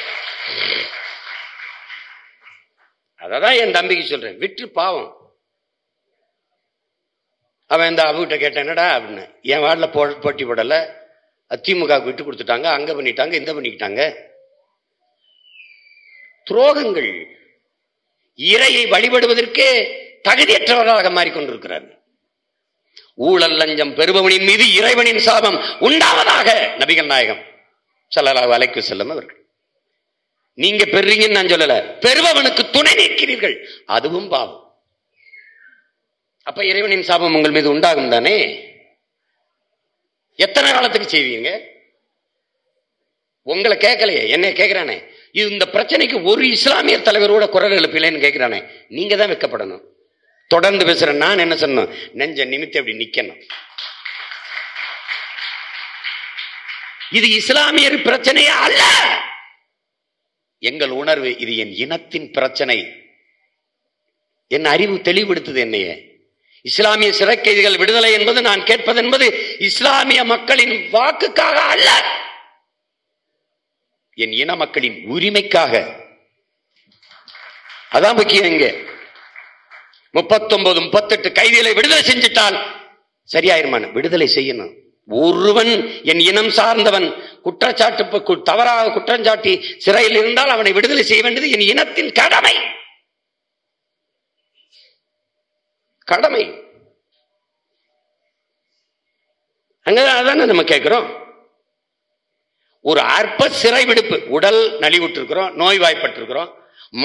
அதான் என் தம்பிக்கு சொல்றேன், விட்டு பாவம். அவன் இந்த அவகிட்ட கேட்டேன், என்னடா அப்படின்னு. என் வார்டில் போட்டி போடல, திமுக விட்டு கொடுத்துட்டாங்க, அங்க பண்ணிட்டாங்க, இந்த பண்ணிக்கிட்டாங்க. துரோகங்கள். இறையை வழிபடுவதற்கே தகுதியற்றவர்களாக மாறிக்கொண்டிருக்கிறார்கள். ஊழல் லஞ்சம் பெறுபவனின் மீது இறைவனின் சாபம் உண்டாவதாக நபிகள் நாயகம் ஸல்லல்லாஹு அலைஹி வஸல்லம் அவர்கள். நீங்க பெறுறீங்கன்னு நான் சொல்லல, பெறுபவனுக்கு துணை நிற்கிறீர்கள், அதுவும் பாவம். அப்ப இறைவனின் சாபம் உங்கள் மீது உண்டாகும் தானே. எத்தனை காலத்துக்கு செய்வீங்க? உங்களை கேட்கலையே, என்னை கேட்கிறானே. இந்த பிரச்சனைக்கு ஒரு இஸ்லாமிய தலைவரோட குரல் எழுப்பலைன்னு கேட்கிறானே, நீங்க தான் வெட்கப்படணும். தொடர்ந்து பேசுறேன். நான் என்ன சொன்னேன்? நெஞ்ச நிமித்தி அப்படி நிக்கணும். இது இஸ்லாமியர் பிரச்சனையே அல்ல. எங்கள் உணர்வு, இது என் இனத்தின் பிரச்சனை. என் அறிவு தெளிவுபடுத்துது என்னையே. இஸ்லாமிய சிறை கைதிகள் விடுதலை என்பது நான் கேட்பது என்பது இஸ்லாமிய மக்களின் வாக்குக்காக அல்ல, என் இன மக்களின் உரிமைக்காக. அதான் முக்கியம். இங்க 39, 38 கைதிகளை விடுதலை செஞ்சிட்டால் சரியாயிருமான? விடுதலை செய்யணும். ஒருவன் என் இனம் சார்ந்தவன் குற்றச்சாட்டு தவறாக குற்றஞ்சாட்டி சிறையில் இருந்தால் அவனை விடுதலை செய்ய வேண்டியது என் இனத்தின் கடமை. கடமை. அங்கதான் நம்ம கேட்கிறோம். ஒரு அற்ப சிறை விடுப்பு, உடல் நலிவுற்றிருக்கிறோம், நோய்வாய்ப்பட்டிருக்கிறோம்,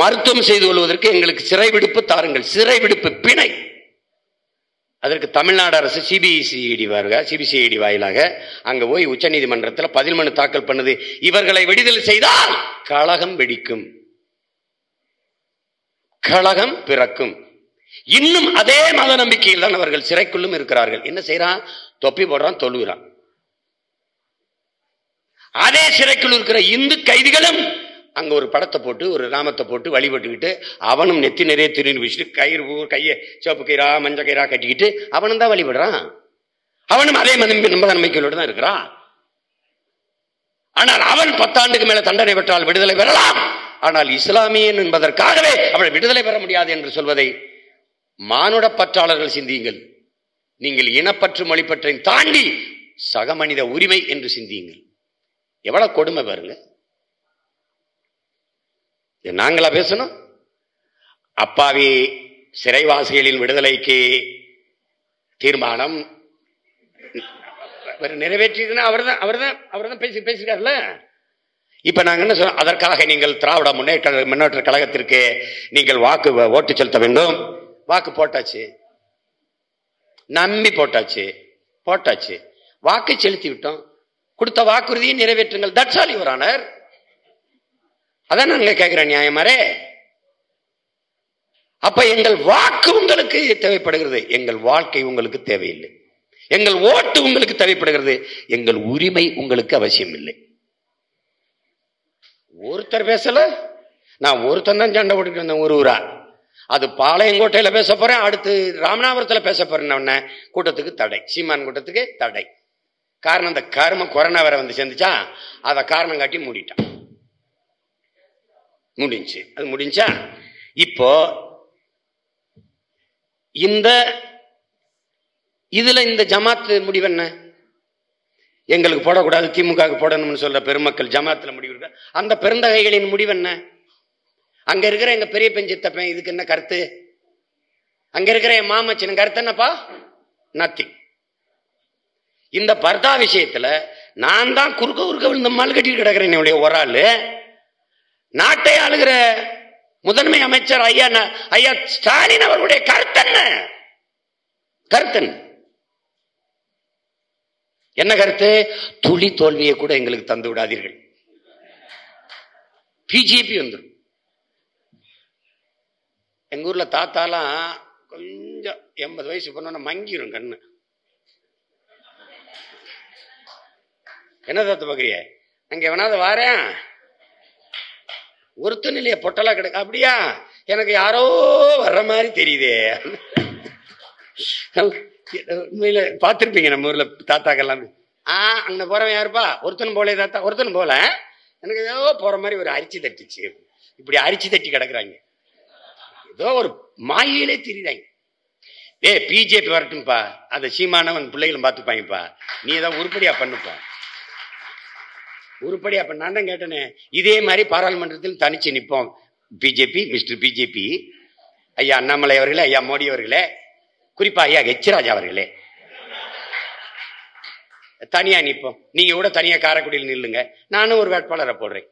மருத்துவம் செய்து கொள்வதற்கு எங்களுக்கு சிறை விடுப்பு தாருங்கள். சிறை விடுப்பு பிணை. அதற்கு தமிழ்நாடு அரசு சிபிசிஐடி வாயிலாக அங்க போய் உச்ச நீதிமன்றத்தில் பதில் மனு தாக்கல் பண்ணுது. இவர்களை விடுதலை செய்தால் கலகம் வெடிக்கும், கலகம் பிறக்கும். இன்னும் அதே மத நம்பிக்கையில் தான் அவர்கள் சிறைக்குள்ளும் இருக்கிறார்கள். என்ன செய்யறான்? தொப்பி போடுறான், தொழுகிறான். அதே சிறைக்குள் இருக்கிற இந்து கைதிகளும் அங்க ஒரு படத்தை போட்டு ஒரு நாமத்தை போட்டு வழிபட்டுக்கிட்டு அவனும் நெத்தி நிறைய திரும்பி வச்சுட்டு கயிறு கையை சிவப்பு கயிறா மஞ்ச கயிறா கட்டிக்கிட்டு அவனும் தான் வழிபடுறான். அவனும் அதே மத நம்பிக்கையோடு தான் இருக்கிறான். ஆனால் அவன் 10 ஆண்டுக்கு மேல தண்டனை பெற்றால் விடுதலை பெறலாம். ஆனால் இஸ்லாமியன் என்பதற்காகவே அவள் விடுதலை பெற முடியாது என்று சொல்வதை மானுட பற்றாளர்கள் சிந்தியுங்கள். நீங்கள் இனப்பற்று மொழிப்பற்றை தாண்டி சக மனித உரிமை என்று சிந்தியுங்கள். எவ்வளவு கொடுமை பாருங்க. நாங்களா பேசணும்? அப்பாவி சிறைவாசிகளின் விடுதலைக்கு தீர்மானம் நிறைவேற்றினா அவர்தான் பேசிருக்காருல்ல. இப்ப நாங்க என்ன சொல்றோம், அதற்காக நீங்கள் திராவிட முன்னேற்ற கழகத்திற்கு நீங்கள் ஓட்டு செலுத்த வேண்டும். வாக்கு போட்டாச்சு, நம்பி போட்டாச்சு, வாக்கு செலுத்தி விட்டோம். கொடுத்த வாக்குறுதியை நிறைவேற்றுங்கள். That's all your honour. அதான் நாங்க கேட்கிறோம், நியாயமாரே. அப்ப எங்கள் வாக்கு உங்களுக்கு தேவைப்படுகிறது, எங்கள் வாழ்க்கை உங்களுக்கு தேவையில்லை. எங்கள் ஓட்டு உங்களுக்கு தேவைப்படுகிறது, எங்கள் உரிமை உங்களுக்கு அவசியம் இல்லை. ஒருத்தர் பேசல, நான் ஒருத்தன் தான் சண்டை போட்டுட்டு வந்தேன் ஒரு ஊரா. அது பாளையங்கோட்டையில பேச போறேன், அடுத்து ராமநாதபுரத்துல பேச போறேன். கூட்டத்துக்கு தடை, சீமான் கூட்டத்துக்கு தடை. காரணம் இந்த கரும கொரோனா வேற வந்து சேர்ந்துச்சா, அத காரணம் காட்டி மூடிட்டான். முடிஞ்சு, அது முடிஞ்சா. இப்போ இதுல இந்த ஜமாத்து முடிவு என்ன? எங்களுக்கு போடக்கூடாது, திமுக போடணும்னு சொல்ற பெருமக்கள் ஜமாத்துல முடிவு, அந்த பெருந்தகைகளின் முடிவு என்ன? அங்க இருக்கிற எங்க பெரிய பெஞ்சித்தப்பன் இதுக்கு என்ன கருத்து? அங்க இருக்கிற என் மாமச்சின் கருத்து என்னப்பா? நத்திங். இந்த பர்தா விஷயத்துல நான் தான் குறுக்க விழுந்த மால் கட்டிட்டு கிடக்கிறேன். ஒரு ஆளு நாட்டை ஆளுகிற முதன்மை அமைச்சர் ஐயா ஸ்டாலின் அவர்களுடைய கருத்து என்ன கருத்து? துளி தோல்வியை கூட எங்களுக்கு தந்து விடாதீர்கள், பிஜேபி வந்துடும். எங்க ஊர்ல தாத்தாலாம் கொஞ்சம் 80 வயசு பண்ணோன்னா மங்கிரும் கண்ணு. என்ன தாத்த பாக்குறிய? அங்க எவனாவது வாரேன், ஒருத்தன் இல்லையா பொட்டலா கிடக்கு. அப்படியா? எனக்கு யாரோ வர்ற மாதிரி தெரியுதே. உண்மையில பார்த்திருப்பீங்க நம்ம ஊர்ல தாத்தாக்கெல்லாம். அங்க போறவன் யாருப்பா? ஒருத்தன் போல தாத்தா, ஒருத்தன் போல. எனக்கு ஏதோ போற மாதிரி ஒரு அரிச்சு தட்டுச்சு. இப்படி அரிச்சு தட்டி கிடக்குறாங்க, ஏதோ ஒரு மாயிலே தெரியுறாங்க. பிஜேபி வரட்டும்பா, அந்த சீமானவன் பிள்ளைகளும் பார்த்துப்பாங்கப்பா, நீ ஏதாவது உருப்படியா பண்ணுப்பா, உருப்படியா பண்ண. நான் தான் கேட்டேனே, இதே மாதிரி பாராளுமன்றத்தில் தனிச்சு நிற்போம். பிஜேபி, மிஸ்டர் பிஜேபி, ஐயா அண்ணாமலை அவர்களே, ஐயா மோடி அவர்களே, குறிப்பா ஐயா ஹெச்ராஜா அவர்களே, தனியா நிற்போம். நீங்க கூட தனியா காரைக்குடியில் நில்லுங்க, நானும் ஒரு வேட்பாளரை போடுறேன்.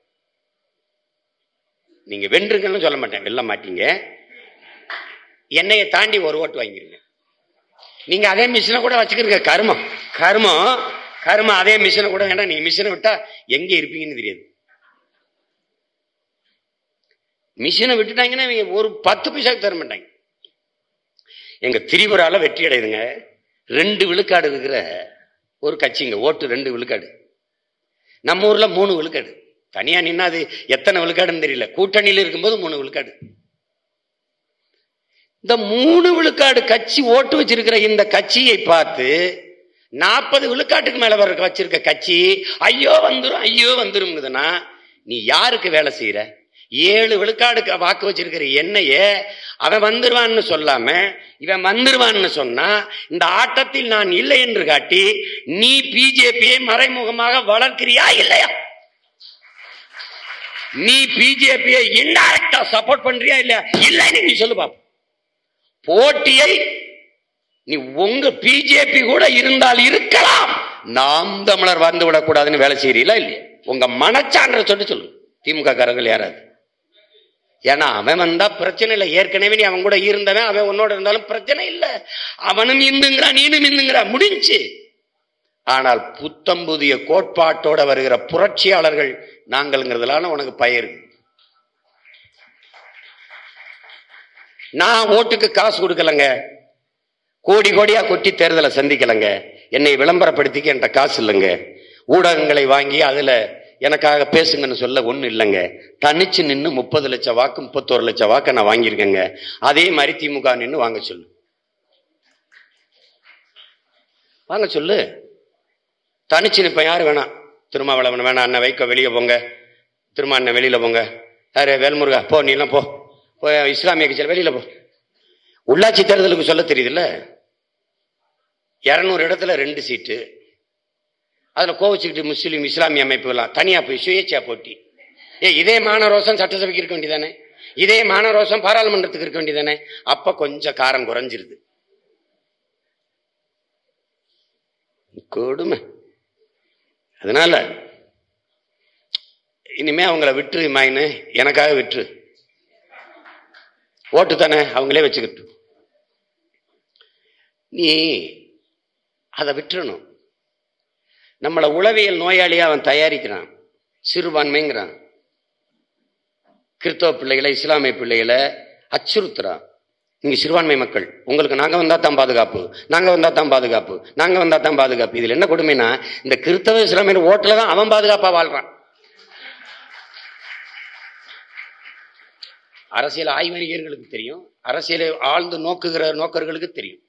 நீங்க வென்றுங்கன்னு சொல்ல மாட்டேன், வெல்ல மாட்டீங்க. என்னைய தாண்டி ஒரு ஓட்டு வாங்கிருங்க. நீங்க அதே மிஷினை கூட வச்சுக்கிறீங்க. கருமம் கருமம் கருமம், அதே மிஷினை கூட வேண்டாம். நீங்க மிஷினை விட்டா எங்க இருப்பீங்கன்னு தெரியாது. மிஷினை விட்டுட்டாங்கன்னா ஒரு 10 பைசாக்கு தர மாட்டாங்க. எங்க திரிபுரால வெற்றி அடையுதுங்க. 2 விழுக்காடு இருக்கிற ஒரு கட்சிங்க, ஓட்டு 2 விழுக்காடு. நம்ம ஊர்ல 3 விழுக்காடு. தனியா நின்னா அது எத்தனை விழுக்காடுன்னு தெரியல. கூட்டணியில் இருக்கும்போது 3 விழுக்காடு. இந்த 3 விழுக்காடு கட்சி ஓட்டு வச்சிருக்கிற இந்த கட்சியை பார்த்து 40 விழுக்காட்டுக்கு மேல வச்சிருக்க கட்சி ஐயோ வந்துரும்ங்குதுன்னா நீ யாருக்கு வேலை செய்யற? 7 விழுக்காடுக்கு வாக்கு வச்சிருக்கிற என்னைய அவன் வந்துருவான்னு சொல்லாம இவன் வந்துருவான்னு சொன்னா, இந்த ஆட்டத்தில் நான் இல்லை என்று காட்டி நீ பிஜேபியை மறைமுகமாக வளர்க்கிறியா இல்லையா? நீ பிஜேபியை இன்டைரக்டா சப்போர்ட் பண்றியா இல்லையா? இல்லைன்னு நீ சொல்லு பாப்போம். போட்டியை நீ உங்க பிஜேபி கூட இருந்தால் இருக்கலாம், நாம் தமிழர் வந்து விடக்கூடாதுன்னு வேலை செய்யறீங்களா இல்லையா? உங்க மனச்சான்ற சொல்லு. திமுக காரர்கள் யாராவது? ஏன்னா அவன் வந்தா பிரச்சனை இல்லை. ஏற்கனவே நீ அவன் கூட இருந்தவன், அவன் உன்னோட இருந்தாலும் பிரச்சனை இல்லை. அவனும் இந்துங்கிறா, நீனும் இந்துங்கிறா, முடிஞ்சு. ஆனால் புத்தம் புதிய கோட்பாட்டோட வருகிற புரட்சியாளர்கள் நாங்கள்ங்கிறதுலான உனக்கு பயிர். நான் ஓட்டுக்கு காசு கொடுக்கலங்க, கோடி கோடியா கொட்டி தேர்தலை சந்திக்கலங்க, என்னை விளம்பரப்படுத்திக்க என்கிட்ட காசு இல்லைங்க, ஊடகங்களை வாங்கி அதுல எனக்காக பேசுங்கன்னு சொல்ல ஒண்ணு இல்லைங்க. தனிச்சு நின்று 30 லட்சம் வாக்கு 31 லட்சம் வாக்கு நான் வாங்கியிருக்கேங்க. அதே மாதிரி திமுக நின்று வாங்க சொல்லு, வாங்க சொல்லு. தனிச்சு நிப்ப யாரு வேணாம், திருமாவளவன் வேணாம், அண்ணன் வைக்க வெளியே போங்க, திருமா அண்ணன் வெளியில போங்க, யாரு வேல்முருகா போ, நீ எல்லாம் போ, இஸ்லாமிய கட்சியில் வெளியில போ. உள்ளாட்சி தேர்தலுக்கு சொல்ல தெரியுதுல்ல, 200 இடத்துல 2 சீட்டு, அதுல கோவிச்சுக்கிட்டு முஸ்லீம் இஸ்லாமிய அமைப்புகள்லாம் தனியா போய் சுயேட்சா போட்டி. இதே மானரோசம் சட்டசபைக்கு இருக்க வேண்டியதானே, இதே மானரோசம் பாராளுமன்றத்துக்கு இருக்க வேண்டியதானே? அப்ப கொஞ்சம் காரம் குறைஞ்சிருது. கொடுமை. அதனால இனிமே அவங்கள விட்டுரு மாயின்னு, எனக்காக விட்டுரு. ஓட்டு தானே, அவங்களே வச்சுக்கிட்டு நீ அதை விட்டுறணும். நம்மளை உளவியல் நோயாளியா அவன் தயாரிக்கிறான், சிறுபான்மைங்கிறான். கிறிஸ்தவ பிள்ளைகளை, இஸ்லாமிய பிள்ளைகளை அச்சுறுத்துறான். நீங்க சிறுபான்மை மக்கள், உங்களுக்கு நாங்க வந்தா தான் பாதுகாப்பு, நாங்க வந்தா தான் பாதுகாப்பு, நாங்க வந்தா தான் பாதுகாப்பு. இதுல என்ன கொடுமைனா, இந்த கிறிஸ்தவ இஸ்லாமிய ஓட்டுல தான் அவன் பாதுகாப்பா வாழ்றான். அரசியல் ஆய்வறிஞர்களுக்கு தெரியும், அரசியலை ஆழ்ந்து நோக்கர்களுக்கு தெரியும்.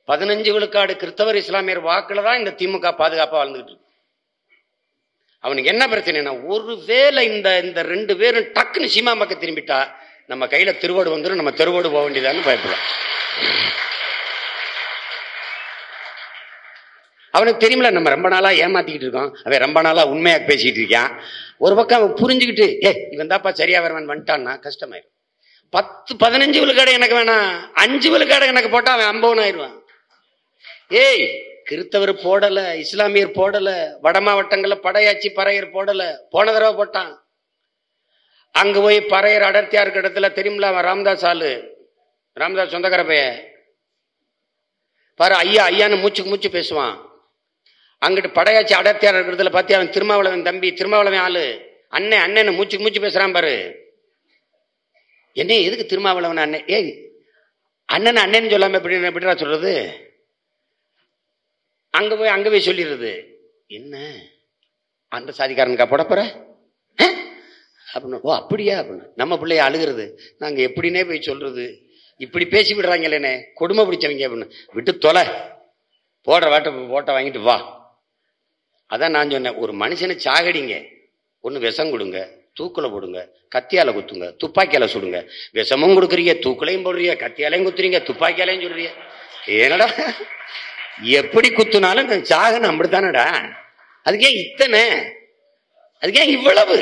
15 விழுக்காடு கிறிஸ்தவர் இஸ்லாமியர் வாக்குல தான் இந்த திமுக பாதுகாப்பா வாழ்ந்துகிட்டு இருக்கு. அவனுக்கு என்ன பிரச்சனைனா, ஒருவேளை இந்த 2 பேரும் டக்குன்னு சீமா பக்கம் திரும்பிட்டா நம்ம கையில திருவோடு வந்துடும், நம்ம தெருவோடு போக வேண்டியதான்னு பயப்படலாம். அவனுக்கு தெரியுமில்ல, நம்ம ரொம்ப நாளா ஏமாத்திக்கிட்டு இருக்கோம், அவன் ரொம்ப நாளா உண்மையா பேசிட்டு இருக்கான். ஒரு பக்கம் அவன் புரிஞ்சுக்கிட்டு இவன் தாப்பா சரியா வரவன் வந்துட்டான்னா கஷ்டமாயிரும். 10-15 விழுக்காடு எனக்கு வேணாம், 5 விழுக்காடு எனக்கு போட்டா அவன் 50 ஆயிடுவான். கிறிஸ்தவர் போடல, இஸ்லாமியர் போடல, வட மாவட்டங்கள்ல படையாச்சி பறையர் போடல, போன தடவை போட்டான். அங்க போய் பறையர் அடர்த்தியா இருக்க இடத்துல தெரியுமில்ல, அவன் ராமதாஸ் ஆளு, ராமதாஸ் சொந்தக்கார பைய பாரு, ஐயா ஐயான்னு மூச்சு பேசுவான். அங்கிட்டு படையாச்சி அடர்த்தியா இருக்கிறதுல பாத்தி அவன் திருமாவளவன் தம்பி, திருமாவளவன் ஆளு, அண்ணன் அண்ணன் மூச்சு பேசுறான் பாரு. என்ன எதுக்கு திருமாவளவன் அண்ணன்? அண்ணன் அண்ணன் சொல்லாம எப்படிடா சொல்றது? அங்க போய் சொல்லிடுறது. என்ன அந்த சாதிக்காரனுக்கா போட போற அப்படின்னு. ஓ அப்படியா அப்படின்னு நம்ம பிள்ளைய அழுகிறது. நாங்க எப்படின்னே போய் சொல்றது, இப்படி பேசி விடுறாங்களேனே, கொடுமை பிடிச்சவங்க அப்படின்னு. விட்டு தொலை, போடுற போட்ட வாங்கிட்டு வா. அதான் நான் சொன்னேன், ஒரு மனுஷனை சாகடிங்க, ஒன்று விஷம் கொடுங்க, தூக்குல போடுங்க, கத்தியால குத்துங்க, துப்பாக்கியால சுடுங்க. விஷமும் கொடுக்குறீங்க, தூக்குலையும் போடுறீங்க, கத்தியாலையும் குத்துறீங்க, துப்பாக்கியாலையும் சொல்றீங்க. ஏனடா எப்படி குத்துனாலும் சாகணும், அப்படித்தானடா. அதுக்கே இத்தனை, அதுக்கே இவ்வளவு?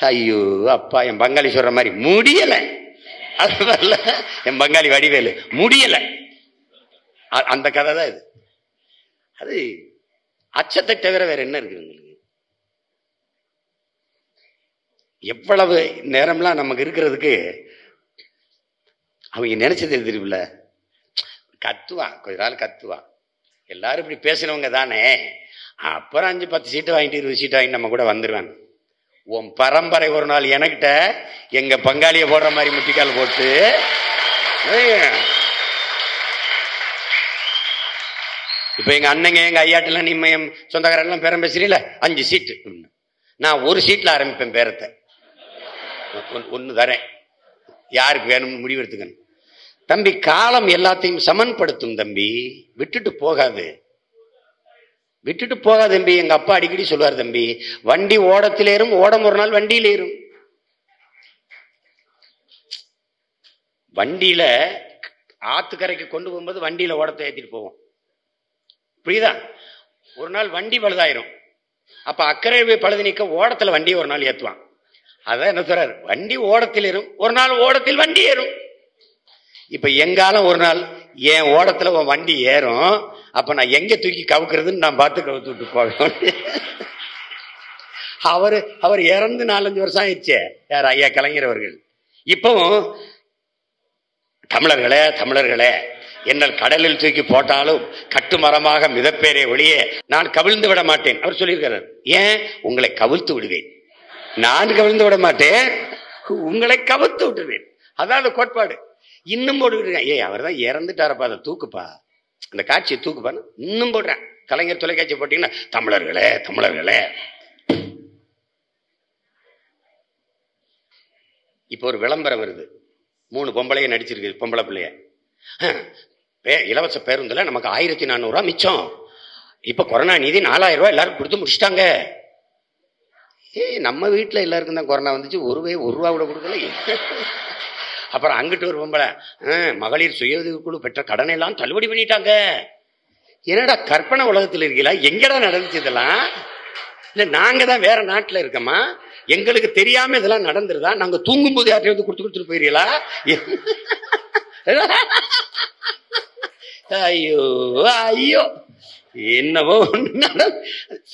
ஐயோ அப்பா, என் பங்காளி சொல்ற மாதிரி முடியல, அது வரல. என் பங்காளி வடிவேலு முடியல, அந்த கதை தான் இது. அது அச்சத்தை தவிர வேற என்ன இருக்கு உங்களுக்கு? எவ்வளவு நேரம்லாம் நமக்கு இருக்கிறதுக்கு அவங்க நினைச்சது தெரியுமில்ல. கத்துவான், கொஞ்ச நாள் கத்துவான். எல்லாரும் இப்படி பேசினவங்க தானே, அப்புறம் 5-10 சீட்டு வாங்கிட்டு 20 சீட்டு வாங்கிட்டு நம்ம கூட வந்துருவாங்க. உன் பரம்பரை ஒரு நாள் எனக்கிட்ட எங்க பங்காளிய போடுற மாதிரி முட்டிக்கால் போட்டு, இப்ப எங்க அண்ணங்க எங்க ஐயாட்டெல்லாம் நீ சொந்தக்காரெல்லாம் பேரம் பேசுறீல, 5 சீட்டு, நான் 1 சீட்ல ஆரம்பிப்பேன் பேரத்தை. 1 தரேன், யாருக்கு வேணும்னு முடிவு எடுத்துக்கணும். தம்பி, காலம் எல்லாத்தையும் சமன்படுத்தும் தம்பி, விட்டுட்டு போகாது தம்பி. எங்க அப்பா அடிக்கடி சொல்லுவார், தம்பி வண்டி ஓடத்தில் ஏறும், ஓடம் ஒரு நாள் வண்டியில் ஏறும். வண்டியில ஆத்துக்கரைக்கு கொண்டு போகும்போது வண்டியில ஓடத்தை ஏற்றிட்டு போவோம், புரியுதா? ஒரு நாள் வண்டி பழுதாயிரும், அப்ப அக்கறை போய் பழுது நீக்க ஓடத்துல வண்டியை ஒரு நாள் ஏற்றுவான். அதான் என்ன சொல்றாரு, வண்டி ஓடத்தில் ஏறும், ஒரு நாள் ஓடத்தில் வண்டி ஏறும். இப்ப எங்காலம் ஒரு நாள் என் ஓடத்துல உன் வண்டி ஏறும், அப்ப நான் எங்க தூக்கி கவுக்குறதுன்னு நான் பார்த்து கவுத்து விட்டு போவேன். அவர் இறந்து 4-5 வருஷம் ஆயிடுச்சே, யார்? ஐயா கலைஞர் அவர்கள். இப்பவும் தமிழர்களே என்னல் கடலில் தூக்கி போட்டாலும் கட்டுமரமாக மிதப்பேரே ஒழிய நான் கவிழ்ந்து விட மாட்டேன் அவர் சொல்லியிருக்கிறார். ஏன்? உங்களை கவிழ்த்து விடுவேன், நான் கவிழ்ந்து விட மாட்டேன், உங்களை கவிழ்த்து விட்டுருவேன். அதான் அந்த கோட்பாடு. இன்னும் போட்டுக்கிட்டு அவர் தான் இறந்துட்டாரப்பா, அதை தூக்குப்பா, அந்த காட்சியை தூக்குப்பான்னு இன்னும் போடுறேன். கலைஞர் தொலைக்காட்சி போட்டீங்கன்னா தமிழர்களே. இப்போ ஒரு விளம்பரம் வருது, 3 பொம்பளைய நடிச்சிருக்கு, பொம்பளை பிள்ளைய. இலவச பேருந்துல நமக்கு 1400 ரூபாய் மிச்சம், இப்ப கொரோனா நிதி 4000 ரூபாய் எல்லாரும் கொடுத்து முடிச்சிட்டாங்க. நம்ம வீட்டுல எல்லாருக்கும் தான் கொரோனா வந்துச்சு, ஒரு ரூபா கூட கொடுக்கல. அப்புறம் அங்கிட்டு ஒரு பொம்பளை, மகளிர் சுய உதவி குழு பெற்ற கடனை எல்லாம் தள்ளுபடி பண்ணிட்டாங்க. என்னடா கற்பனை உலகத்தில் இருக்கீங்களா? எங்கடா நடந்துச்சு இதெல்லாம்? இல்ல நாங்க தான் வேற நாட்டுல இருக்கோமா, எங்களுக்கு தெரியாம இதெல்லாம் நடந்துருதா? நாங்க தூங்கும் போது யார்ட்டையும் கொடுத்துட்டு போயிருக்கீங்களா? ஐயோ என்னவோ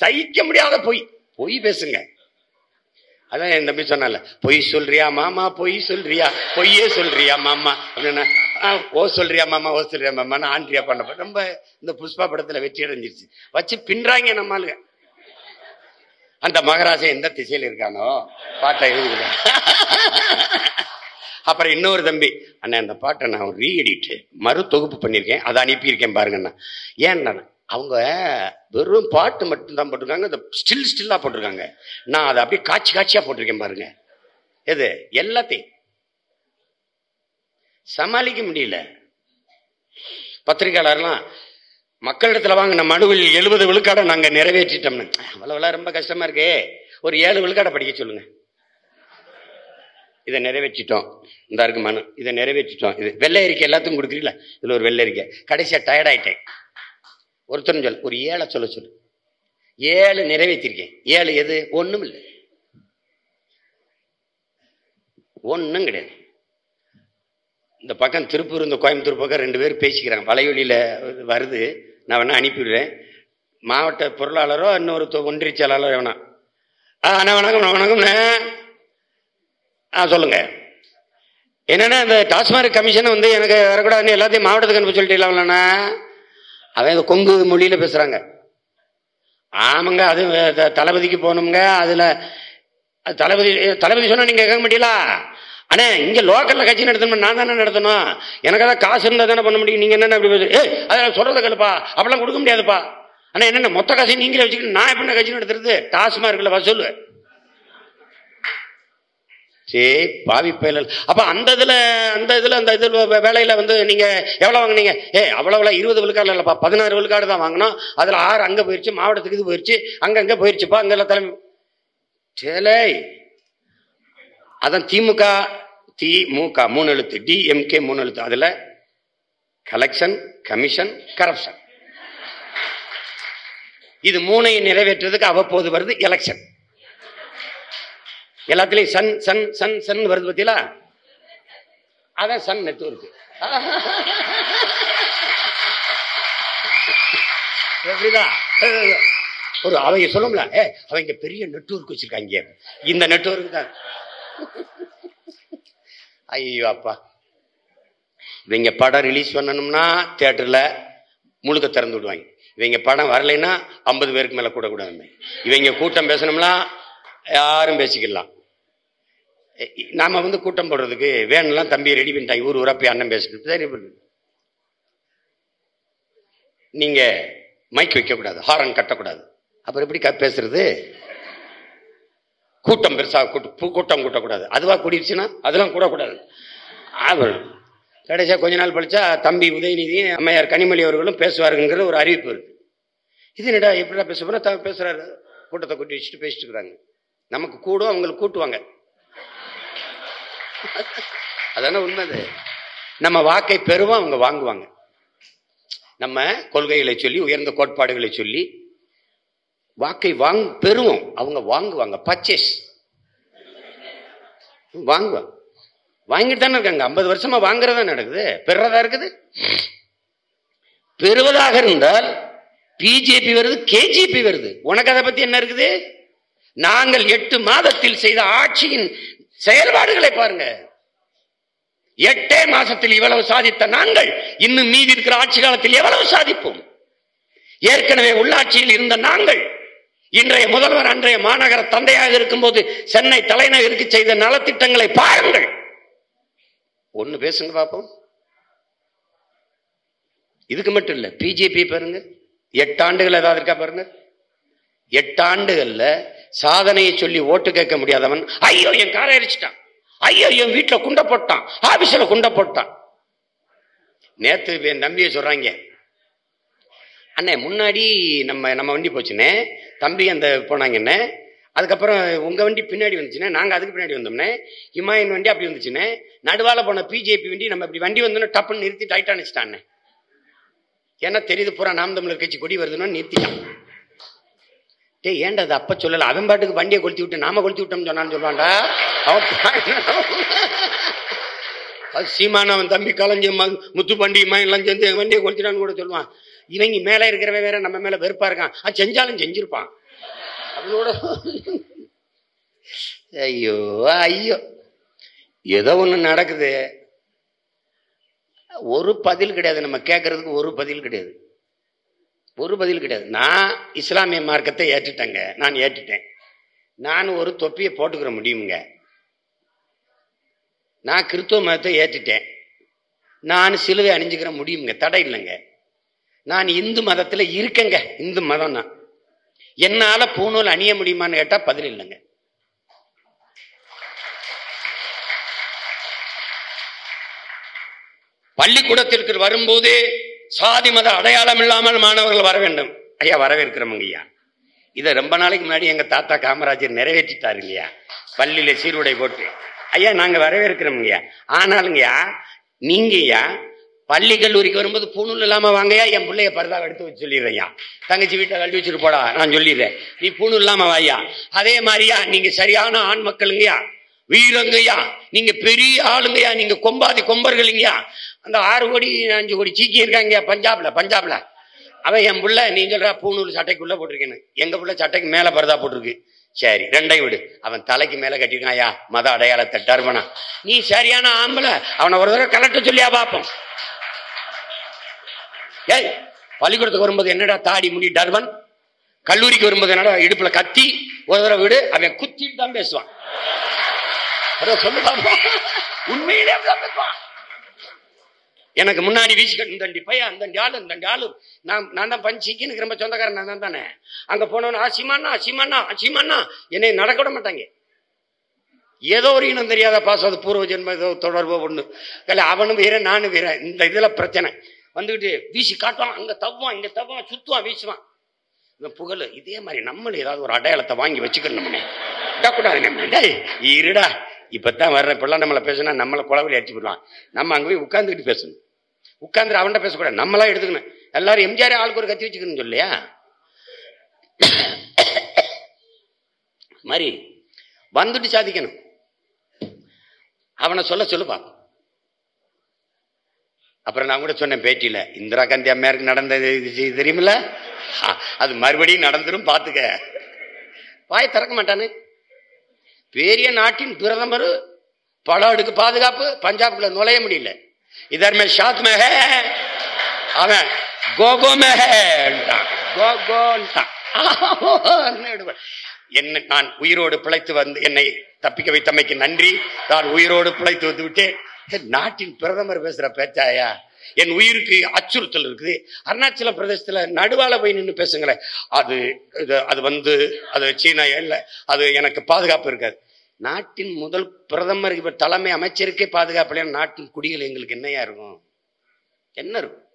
சகிக்க முடியாத போய் பொய் பேசுங்க. அதான் என் தம்பி சொன்னால, பொய் சொல்றியா மாமா, பொய் சொல்றியா, பொய்யே சொல்றியா மாமா அப்படின்னா, ஓ சொல்றியா மாமா, ஓ சொல்றியா மாமா ஆண்ட்ரியா பண்ண ரொம்ப இந்த புஷ்பா படத்துல வெற்றி அடைஞ்சிருச்சு. வச்சு பின்றாங்க நம்மளுங்க. அந்த மகராசன் எந்த திசையில் இருக்கானோ பாட்டை எழுதுங்க. அப்புறம் இன்னொரு தம்பி, அண்ணா அந்த பாட்டை நான் ரீ எடிட் மறு தொகுப்பு பண்ணியிருக்கேன், அதை அனுப்பியிருக்கேன் பாருங்கண்ணா. ஏன்னா அவங்க வெறும் பாட்டு மட்டும்தான் போட்டிருக்காங்க, இந்த ஸ்டில்லா போட்டிருக்காங்க. நான் அதை அப்படியே காட்சி காட்சியா போட்டிருக்கேன் பாருங்க. எது எல்லாத்தையும் சமாளிக்க முடியல. பத்திரிகையாளர்லாம் மக்களிடத்துல வாங்கின மனுவில் 70 விழுக்காடை நாங்க நிறைவேற்றிட்டோம்னு. அவ்வளவுலாம் ரொம்ப கஷ்டமா இருக்கே, ஒரு 7 விழுக்காடை படிக்க சொல்லுங்க. இதை நிறைவேற்றிட்டோம், இந்த இருக்கு மனு, இதை நிறைவேற்றிட்டோம். இது வெள்ளை அறிக்கை எல்லாத்துக்கும் கொடுக்குறீங்களா, இதுல ஒரு வெள்ளை அறிக்கை. கடைசியா டயர்ட் ஆயிட்டேன், ஒருத்தரும் சொல்ல ஒரு 7 சொல்ல சொல்லு. 7 நிறைவேற்றிருக்கேன். 7 எது? ஒண்ணும் இல்லை, ஒன்னும் கிடையாது. இந்த பக்கம் திருப்பூர், இந்த கோயம்புத்தூர் பக்கம் 2 பேர் பேசிக்கிறாங்க, வலையொலியில வருது. நான் வேணா அனுப்பிவிடுறேன். மாவட்ட பொருளாளரோ இன்னொரு ஒன்றிய செயலாளரோ வேணா. அண்ணா வணக்கம். வணக்கம்ண்ணே. சொல்லுங்க. என்னன்னா இந்த டாஸ்மாக் கமிஷனை வந்து எனக்கு வரக்கூடாதுன்னு எல்லாத்தையும் மாவட்டத்துக்கு அனுப்ப சொல்லிட்டீங்களா? அவன் இந்த கொங்கு மொழியில பேசுறாங்க. ஆமாங்க, அது தளபதிக்கு போகணுங்க. அதுல தளபதி சொன்னா நீங்க கேட்க மாட்டீங்களா? அண்ணே இங்க லோக்கல்ல கட்சி நடத்தணும், நான் தானே நடத்தணும். எனக்கு அதான் காசு இருந்தா தானே பண்ண முடியும். நீங்க என்ன அப்படி அதெல்லாம் சொல்றத கேளுப்பா, அப்படிலாம் கொடுக்க முடியாதுப்பா. ஆனா என்ன மொத்த காசையும் நீங்களே வச்சுக்கிட்டு நான் எப்படி கட்சி நடத்துறது? டாஸ்மார்க்ல வசூல். சரி பாவி பயல். அப்ப அந்த இதுல வேலையில வந்து நீங்க எவ்வளவு வாங்கினீங்க? அவ்வளவுல 20 விழுக்காடு இல்லப்பா, 16 விழுக்காடு தான் வாங்கினோம். அதுல 6 அங்க போயிருச்சு, மாவட்டத்துக்கு இது போயிருச்சு, அங்க போயிருச்சுப்பா. அங்க எல்லாம் தலைமை சேலை. அதான் திமுக 3 எழுத்து, DMK 3 எழுத்து. அதுல கலெக்ஷன், கமிஷன், கரப்ஷன். இது 3ஐயும் நிறைவேற்றுறதுக்கு அவ்வப்போது வருது எலெக்ஷன். எல்லாத்துலயும் சன் சன் சன் சன் வருது பத்தியா? அதான் சன் நெட்வொர்க். எப்படிதான் ஒரு அவங்க சொல்லும்ல, அவங்க பெரிய நெட்வொர்க் வச்சிருக்காங்க, இந்த நெட்வொர்க் தான். ஐயோ அப்பா, இவங்க படம் ரிலீஸ் பண்ணணும்னா தியேட்டர்ல முழுக்க திறந்து விடுவாங்க. இவங்க படம் வரலைன்னா 50 பேருக்கு மேல கூட கூடாது. இவங்க கூட்டம் பேசணும்னா யாரும் பேசிக்கலாம். நாம வந்து கூட்டம் போடுறதுக்கு வேணும்லாம் தம்பி ரெடி பண்ணிட்டாங்க. ஊர் ஊரா போய் அண்ணன் பேசிட்டு நீங்க மைக் வைக்க கூடாது, ஹாரன் கட்டக்கூடாது. அப்புறம் எப்படி பேசுறது? கூட்டம் பெருசா கூட்டம் கூட்டக்கூடாது. அதுவா கூடிடுச்சுன்னா அதெல்லாம் கூடக்கூடாது. கடைசியா கொஞ்ச நாள் படிச்சா தம்பி உதயநிதி, அம்மையார் கனிமொழி அவர்களும் பேசுவாருங்கிற ஒரு அறிவிப்பு இருக்கு. இது என்னடா எப்படிடா பேசுறா? பேசுறாரு, கூட்டத்தை கூட்டி வச்சுட்டு பேசிட்டு இருக்கிறாங்க. நமக்கு கூடும், அவங்களுக்கு கூட்டுவாங்க. அதான உண்மை. நம்ம வாக்கை பெறுவோம், அவங்க வாங்குவாங்க. நம்ம கொள்கைகளை சொல்லி, உயர்ந்த கோட்பாடுகளை சொல்லி வாக்கை பெறுவோம், அவங்க வாங்குவாங்க. பர்ச்சேஸ் வாங்குவாங்க. வாங்கிட்டு தானே இருக்காங்க. 50 வருஷமா வாங்குறதா நடக்குது, பெறதா இருக்குது. பெறுவதாக இருந்தால் பிஜேபி வருது, கேஜிபி வருது. உனக்கு அதை பத்தி என்ன இருக்குது? நாங்கள் 8 மாதத்தில் செய்த ஆட்சியின் செயல்பாடுகளை பாருங்க. 8 மாசத்தில் இவ்வளவு சாதித்த நாங்கள் இன்னும் மீதி இருக்கிற ஆட்சி காலத்தில் எவ்வளவு சாதிப்போம்? ஏற்கனவே உள்ளாட்சியில் இருந்த நாங்கள் இன்றைய முதல்வர், அன்றைய மாநகர தந்தையாக இருக்கும் போது சென்னை தலைநகருக்கு செய்த நலத்திட்டங்களை பாருங்கள். ஒண்ணு பேசுங்க பாப்போம். இதுக்கு மட்டும் இல்ல, பிஜேபி பாருங்க, 8 ஆண்டுகள் ஏதாவது இருக்கா பாருங்க. 8 ஆண்டுகள்ல சாதனையை சொல்லி ஓட்டு கேட்க முடியாதவன், ஐயோ என் காரை எரிச்சிட்டான், ஐயோ என் வீட்டுல குண்டை போட்டான், ஆபீஸ்ல குண்டை போட்டான். நேத்து என் நம்பியை சொல்றாங்க, அண்ணே முன்னாடி நம்ம வண்டி போச்சுன்னே, தம்பி அந்த போனாங்கண்ணே, அதுக்கப்புறம் உங்க வண்டி பின்னாடி வந்துச்சுன்னே, நாங்க அதுக்கு பின்னாடி வந்தோம்னே, இமாயின் வண்டி அப்படி வந்துச்சுன்னே, நடுவால போன பிஜேபி வண்டி நம்ம இப்படி வண்டி வந்தோன்னு டப்புன்னு நிறுத்தி டைட்டானிச்சிட்டான். ஏன்னா தெரியுது பூரா நாம் தமிழர் கட்சி கொடி வருதுன்னு நிறுத்திட்டான். ஏன்டா அது அப்ப சொல்லல? அவன் பாட்டுக்கு வண்டியை கொளுத்தி விட்டு நாம கொளுத்தி விட்டோம்னு சொன்னான்னு சொல்லுவான்டா. அவன் சீமான அவன் தம்பி கலைஞ முத்து பண்டிகை எல்லாம் சேர்ந்து வண்டியை கொளுத்திட்டான்னு கூட சொல்லுவான். இவங்க மேல இருக்கிறவன் வேற நம்ம மேல வெறுப்பா இருக்கான், செஞ்சாலும் செஞ்சிருப்பான். அவளோட ஐயோ ஐயோ, ஏதோ ஒண்ணு நடக்குது, ஒரு பதில் கிடையாது. நம்ம கேட்கறதுக்கு ஒரு பதில் கிடையாது, ஒரு பதில் கிடையாது. நான் இஸ்லாமிய மார்க்கத்தை ஏற்றுட்டேங்க, நான் ஏற்றுட்டேன். நான் ஒரு தொப்பியை போட்டுக்கிற முடியுங்க. நான் கிறிஸ்துவ மதத்தை ஏற்றுட்டேன், நான் சிலுவை அணிஞ்சுக்கிற முடியுங்க, தடை இல்லைங்க. நான் இந்து மதத்துல இருக்கேங்க, இந்து மதம் தான். என்னால பூணூல் அணிய முடியுமான்னு கேட்டா பதில் இல்லைங்க. பள்ளிக்கூடத்திற்கு வரும்போது சாதி மத அடையாளம் இல்லாமல் மாணவர்கள் வர வேண்டும். ஐயா வரவேற்கிறோமுங்க ஐயா. இதை ரொம்ப நாளைக்கு முன்னாடி எங்க தாத்தா காமராஜர் நிறைவேற்றிட்டாரு இல்லையா, பள்ளியில சீருடை போட்டு. ஐயா நாங்க வரவேற்கிறோமுங்கய்யா. ஆனாலுங்கய்யா நீங்கய்யா பள்ளி கல்லூரிக்கு வரும்போது பூணூல் இல்லாம வாங்கய்யா, என் பிள்ளைய பரதாவை எடுத்து வச்சு சொல்லிடுறையா, தங்கச்சி வீட்டை கழட்டி வச்சுட்டு போடா, நான் சொல்லிடுறேன், நீ பூணூல் இல்லாம வாயா. அதே மாதிரியா நீங்க சரியான ஆண் மக்களுங்கய்யா, வீரங்கய்யா, நீங்க பெரிய ஆளுங்கய்யா, நீங்க கொம்பாதி கொம்பர்கள்ங்கய்யா. அந்த 6 கோடி 5 கோடி சீக்கி இருக்காங்க பஞ்சாப்ல. அவன் என் புள்ள நீ சொல்ற பூணூல் சட்டைக்குள்ள போட்டிருக்கேன்னு, எங்க புள்ள சட்டைக்கு மேல பரதா போட்டிருக்கு. சரி ரெண்டையும் விடு, அவன் தலைக்கு மேல கட்டிருக்கான் ஐயா மத அடையாளத்தை டர்பனா. நீ சரியான ஆம்பளை, அவனை ஒரு தடவை கலட்ட சொல்லியா பாப்போம். ஏய் பள்ளிக்கூடத்துக்கு வரும்போது என்னடா தாடி முடி டர்பன், கல்லூரிக்கு வரும்போது என்னடா இடுப்புல கத்தி, ஒரு தடவை விடு, அவன் குத்திட்டு தான் பேசுவான். சொல்லு பாப்போம், உண்மையிலே பேசுவான். எனக்கு முன்னாடி வீசிக்கிட்டு இந்த பையன் அந்த ஆளு நான் தான் பஞ்சிக்கு ரொம்ப சொந்தக்காரன் நான் தானே. அங்க போனவன சீமானா என்னை நடக்க விட மாட்டாங்க. ஏதோ ஒரு இனம் தெரியாத பாசம், அது பூர்வ ஜென்ம ஏதோ தொடர்பு ஒண்ணு, அவனும் வீரன் நானும் வீரன். இந்த இதுல பிரச்சனை வந்துகிட்டு வீசி காட்டுவான், அங்க தவ்வான் இங்க தவ்வான் சுத்துவான் வீசுவான். இந்த புகழ் இதே மாதிரி நம்மளும் ஏதாவது ஒரு அடையாளத்தை வாங்கி வச்சுக்கணும். இருடா இப்பதான் வர்ற இப்பெல்லாம் நம்மளை பேசினா நம்மளை குழந்தை அடிச்சு போடுவான். நம்ம அங்க போய் உட்கார்ந்துக்கிட்டு பேசணும், உட்கார்ந்து அவன்கிட்ட பேசக்கூடாது, நம்மளா எடுத்துக்கணும். எல்லாரும் எம்ஜிஆர் ஆளுக்கு ஒரு கத்தி வச்சுக்கணும் சொல்லியா மாதிரி வந்துட்டு சாதிக்கணும். அவனை சொல்லுப்பா. அப்புறம் நான் கூட சொன்னேன் பேட்டியில, இந்திரா காந்தி அம்மையாருக்கு நடந்தது தெரியுமில்ல, அது மறுபடியும் நடந்துரும் பாத்துக்க. வாய் திறக்க மாட்டானு. பெரிய நாட்டின் பிரதமர் பல அடுக்கு பாதுகாப்பு, பஞ்சாப்குள்ள நுழைய முடியல. இதர் மே ஷாத் மே ஹை, அவன் கோகோ மே ஹை என்ன. நான் உயிரோடு பிழைத்து வந்து என்னை தப்பிக்க வைத்தமைக்கு நன்றி, நான் உயிரோடு பிழைத்து வந்து விட்டேன். நாட்டின் பிரதமர் பேசுற பேச்சாயா? என் உயிருக்கு அச்சுறுத்தல் இருக்குது. அருணாச்சல பிரதேசத்துல நடுவால போய் நின்று பேசுங்களேன், அது வந்து அது சீனா இல்ல, அது எனக்கு பாதுகாப்பு இருக்காது. நாட்டின் முதல் பிரதமர் இவர் தலைமை அமைச்சருக்கே பாதுகாப்பு இல்லையா, நாட்டின் குடிகள் எங்களுக்கு என்னையா இருக்கும்? என்ன இருக்கும்?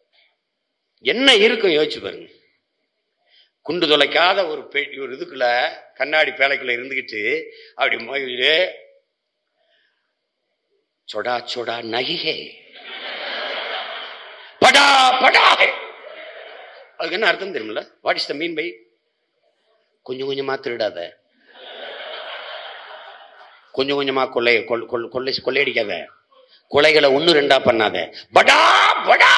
என்ன இருக்கும் யோசிச்சு பாருங்க. குண்டு தொலைக்காத ஒரு இதுக்குள்ள கண்ணாடி பேழைக்குள்ள இருந்துகிட்டு அப்படி மொழியிலே சொடா சொடா நகிஹே படா படா, அதுக்கு என்ன அர்த்தம் தெரியுமில்ல? What is the mean by? கொஞ்சம் கொஞ்சமா திருடாத, கொஞ்சம் கொஞ்சமா கொள்ளையடிக்காத, கொலைகளை 1 2 பண்ணாத, படா படா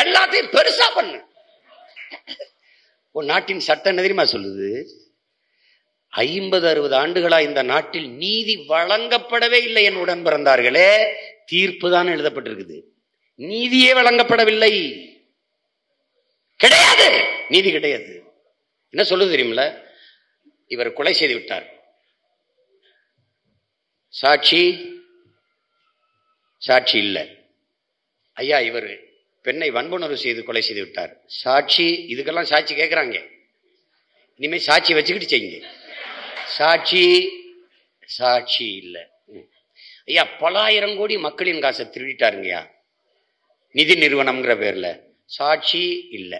எல்லாத்தையும் பெருசா பண்ணு. நாட்டின் சட்டம் என்ன தெரியுமா சொல்லுது? 50-60 ஆண்டுகளா இந்த நாட்டில் நீதி வழங்கப்படவே இல்லை என் உடன் பிறந்தார்களே. தீர்ப்பு தான் எழுதப்பட்டிருக்குது, நீதியே வழங்கப்படவில்லை. கிடையாது, நீதி கிடையாது. என்ன சொல்லுது தெரியுமில்ல? இவர் கொலை செய்து விட்டார், சாட்சி இல்லை. ஐயா இவர் பெண்ணை வன்புணர்வு செய்து கொலை செய்து விட்டார், சாட்சி. இதுக்கெல்லாம் சாட்சி கேட்கிறாங்க. இனிமே சாட்சி வச்சுக்கிட்டு செய்யுங்க. சாட்சி இல்லை. ஐயா பல 1000 கோடி மக்களின் காசை திருடிட்டாருங்கய்யா நிதி நிறுவனம்ங்கிற பேர்ல, சாட்சி இல்லை.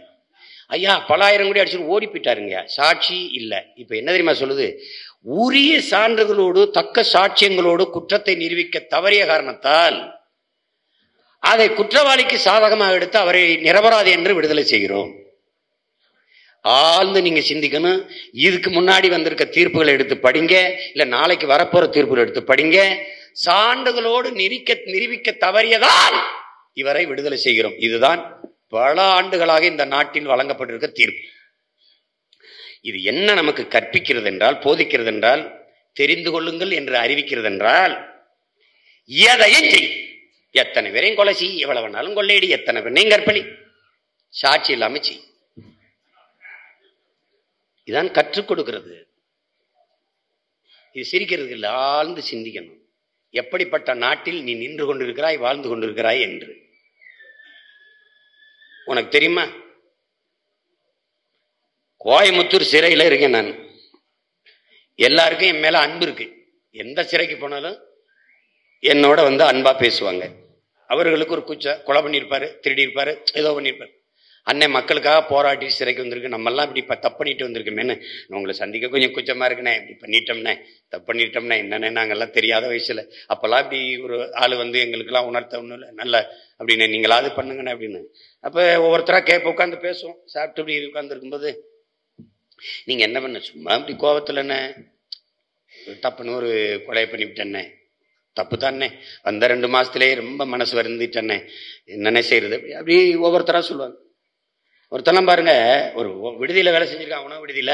ஐயா பல 1000 கோடி அடிச்சுட்டு ஓடி போயிட்டாருங்கய்யா, சாட்சி இல்லை. இப்ப என்ன தெரியுமா சொல்லுது? உரிய சான்றுகளோடு தக்க சாட்சியங்களோடு குற்றத்தை நிரூபிக்க தவறிய காரணத்தால் அதை குற்றவாளிக்கு சாதகமாக எடுத்து அவரை நிரபராதி என்று விடுதலை செய்கிறோம். ஆழ்ந்து நீங்க சிந்திக்கணும். இதுக்கு முன்னாடி வந்திருக்க தீர்ப்புகளை எடுத்து படிங்க, இல்ல நாளைக்கு வரப்போற தீர்ப்புகளை எடுத்து படிங்க. சான்றுகளோடு நிரூபிக்க தவறியதால் இவரை விடுதலை செய்கிறோம். இதுதான் பல ஆண்டுகளாக இந்த நாட்டில் வழங்கப்பட்டிருக்க தீர்ப்பு. இது என்ன நமக்கு கற்பிக்கிறது என்றால், போதிக்கிறது என்றால், தெரிந்து கொள்ளுங்கள் என்று அறிவிக்கிறது என்றால், எதையும் செய், எத்தனை பேரையும் கொலை செய், எவ்வளவு வேணாலும் கொள்ளையடி, எத்தனை பேரையும் கற்பழி, சாட்சி இல்லாம செய். இதான் கற்றுக் கொடுக்கிறது. இது சிரிக்கிறது இல்லை, ஆழ்ந்து சிந்திக்கணும். எப்படிப்பட்ட நாட்டில் நீ நின்று கொண்டிருக்கிறாய், வாழ்ந்து கொண்டிருக்கிறாய் என்று உனக்கு தெரியுமா? கோயமுத்தூர் சிறையில் இருக்கேன் நான். எல்லாருக்கும் என் மேல அன்பு இருக்கு. எந்த சிறைக்கு போனாலும் என்னோட வந்து அன்பா பேசுவாங்க. அவர்களுக்கு ஒரு கொலை பண்ணியிருப்பாரு, திருடி இருப்பாரு, ஏதோ பண்ணியிருப்பாரு. அண்ணன் மக்களுக்காக போராட்டி சிறைக்கு வந்திருக்கு. நம்மெல்லாம் இப்படி தப்பு பண்ணிட்டு வந்திருக்கோமேன்னு உங்களை சந்திக்க கொஞ்சம் கூச்சமா இருக்குண்ணே. இப்படி பண்ணிட்டோம்னே, தப்பு பண்ணிட்டோம்னா என்னன்னு நாங்கெல்லாம் தெரியாத வயசுல அப்பெல்லாம் இப்படி ஒரு ஆள் வந்து எங்களுக்கெல்லாம் உணர்த்த ஒன்றும் இல்லை, நல்ல அப்படின்னு நீங்களாவது பண்ணுங்கண்ணே அப்படின்னு. அப்ப ஒவ்வொருத்தரா கேட்ப உட்காந்து பேசுவோம். சாப்பிட்டு இப்படி உட்கார்ந்து இருக்கும்போது, நீங்க என்ன பண்ண, சும்மா இப்படி கோபத்துல என்ன தப்புன்னு ஒரு கொலை பண்ணிவிட்டேன்னே, தப்பு தானே, வந்த 2 மாசத்துலயே ரொம்ப மனசு வருந்துட்டேன்னே, என்னென்ன செய்யறது அப்படி ஒவ்வொருத்தரா சொல்லுவாங்க. ஒருத்தெல்லாம் பாருங்க, ஒரு விடுதியில வேலை செஞ்சிருக்கான், உணவு விடுதியில.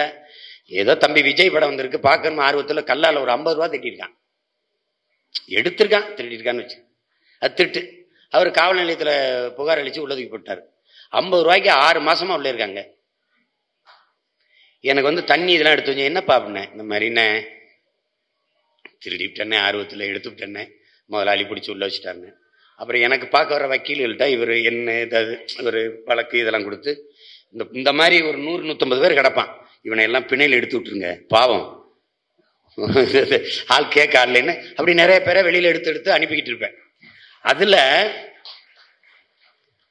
ஏதோ தம்பி விஜய் படம் வந்திருக்கு பார்க்கணும் ஆர்வத்துல கல்லால ஒரு 50 ரூபா திட்டிருக்கான், எடுத்திருக்கான், திருடிருக்கான்னு வச்சு. அது திட்டு. அவர் காவல் நிலையத்துல புகார் அளிச்சு உள்ளதுக்கு போட்டாரு. 50 ரூபாய்க்கு 6 மாசமா உள்ள இருக்காங்க. எனக்கு வந்து தண்ணி இதெல்லாம் எடுத்து வச்சேன். என்னப்பா அப்படின்னேன். இந்த மாதிரின்னு திருடிவிட்டேன்னே, ஆர்வத்தில் எடுத்துவிட்டேன்னே, முதலாளி பிடிச்சி உள்ள வச்சுட்டாருன்னு. அப்புறம் எனக்கு பார்க்க வர வக்கீல்கள்ட்ட இவர் என்ன ஏதாவது ஒரு வழக்கு இதெல்லாம் கொடுத்து, இந்த மாதிரி ஒரு 100-150 பேர் கிடப்பான், இவனை எல்லாம் பிணையில் எடுத்து விட்டுருங்க, பாவம் ஆள் கேட்க ஆடலன்னு அப்படி நிறைய பேரை வெளியில எடுத்து அனுப்பிக்கிட்டு இருப்பேன். அதுல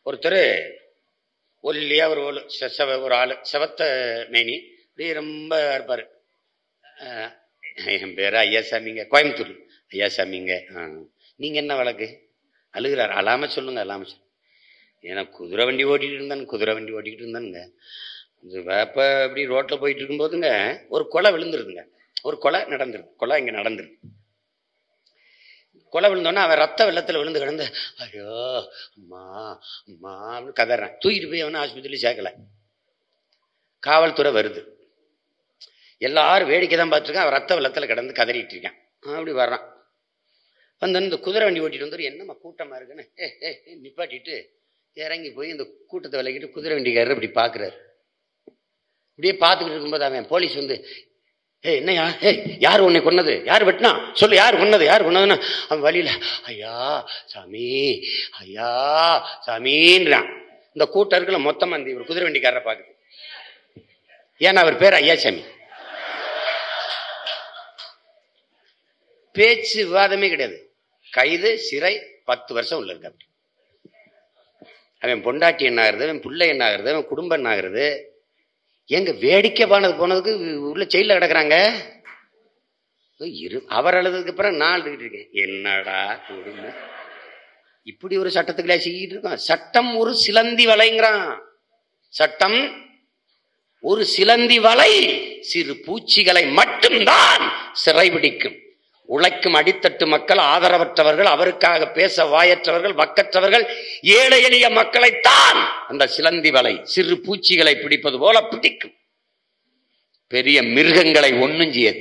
ஒருத்தர் ஒல்லியா ஒரு ஆளு, செவத்த மேனி, இப்படி ரொம்ப இருப்பாரு. என் பேரு ஐயாசாமிங்க, கோயம்புத்தூர். ஐயாசாமிங்க, நீங்க என்ன வழக்கு? அழுகிறார். அழாம சொல்லுங்க, அழாம சொல்லுங்க. ஏன்னா குதிரை வண்டி ஓட்டிக்கிட்டு இருந்தானுங்க. வேப்ப அப்படி ரோட்ல போயிட்டு இருக்கும்போதுங்க ஒரு கொலை விழுந்துருதுங்க. ஒரு கொலை நடந்துருது. கொலை இங்க நடந்துருது. கொலை விழுந்தோன்னா அவன் ரத்த வெள்ளத்துல விழுந்து கிடந்து ஐயோ அம்மா அம்மா அப்படின்னு கதறான். தூக்கிட்டு போய் அவனை ஆஸ்பத்திரியில சேர்க்கல. காவல்துறை வருது. எல்லாரும் வேடிக்கை தான் பார்த்துருக்கான். அவன் ரத்த வெள்ளத்துல கிடந்து கதறிட்டு இருக்கான். அப்படி வர்றான். வந்து இந்த குதிரை வண்டி ஓட்டிட்டு வந்து என்னம்மா கூட்டமா இருக்குன்னு நிப்பாட்டிட்டு இறங்கி போய் இந்த கூட்டத்தை விலகிட்டு குதிரை வண்டிக்காரர் இப்படி பாக்குறாரு. இப்படியே பார்த்துக்கிட்டு இருக்கும்போது அவன் போலீஸ் வந்து, என்னையா, யார் உன்னை கொன்னது, யார் வெட்டினா சொல்லு, யார் கொன்னதுன்னா அவன் வழியில ஐயா சாமி ஐயா சாமின்றான். இந்த கூட்டம் இருக்குல்ல மொத்தமா இந்த இவர் குதிரை வண்டிக்காரரை பாக்குது. ஏன்னா அவர் பேர் ஐயாசாமி. பேச்சு விவாதமே கிடையாது. கைது, சிறை, 10 வருஷம் உள்ள இருக்க. அவன் பொண்டாட்டி என்ன ஆகுறது, அவன் பிள்ளை என்ன ஆகுறது, அவன் குடும்பம் என்ன ஆகுறது. எங்க வேடிக்கை போனதுக்கு உள்ள ஜெயில கிடக்குறாங்க. அவர் அழுதுக்கு அப்புறம் நான் அழுதுகிட்டு இருக்கேன். என்னடா குடும்பம், இப்படி ஒரு சட்டத்துக்குள்ள செய்யிட்டு இருக்கோம். சட்டம் ஒரு சிலந்தி வலைங்கிறான். சட்டம் ஒரு சிலந்தி வலை, சிறு பூச்சிகளை மட்டும்தான் சிறைபிடிக்கும். உழைக்கும் அடித்தட்டு மக்கள், ஆதரவற்றவர்கள், அவருக்காக பேச வாயற்றவர்கள், வக்கற்றவர்கள், ஏழை எளிய மக்களைத்தான் அந்த சிலந்தி வலை சிறு பூச்சிகளை பிடிப்பது போல பிடிக்கும். பெரிய மிருகங்களை ஒன்னும் செய்யாது.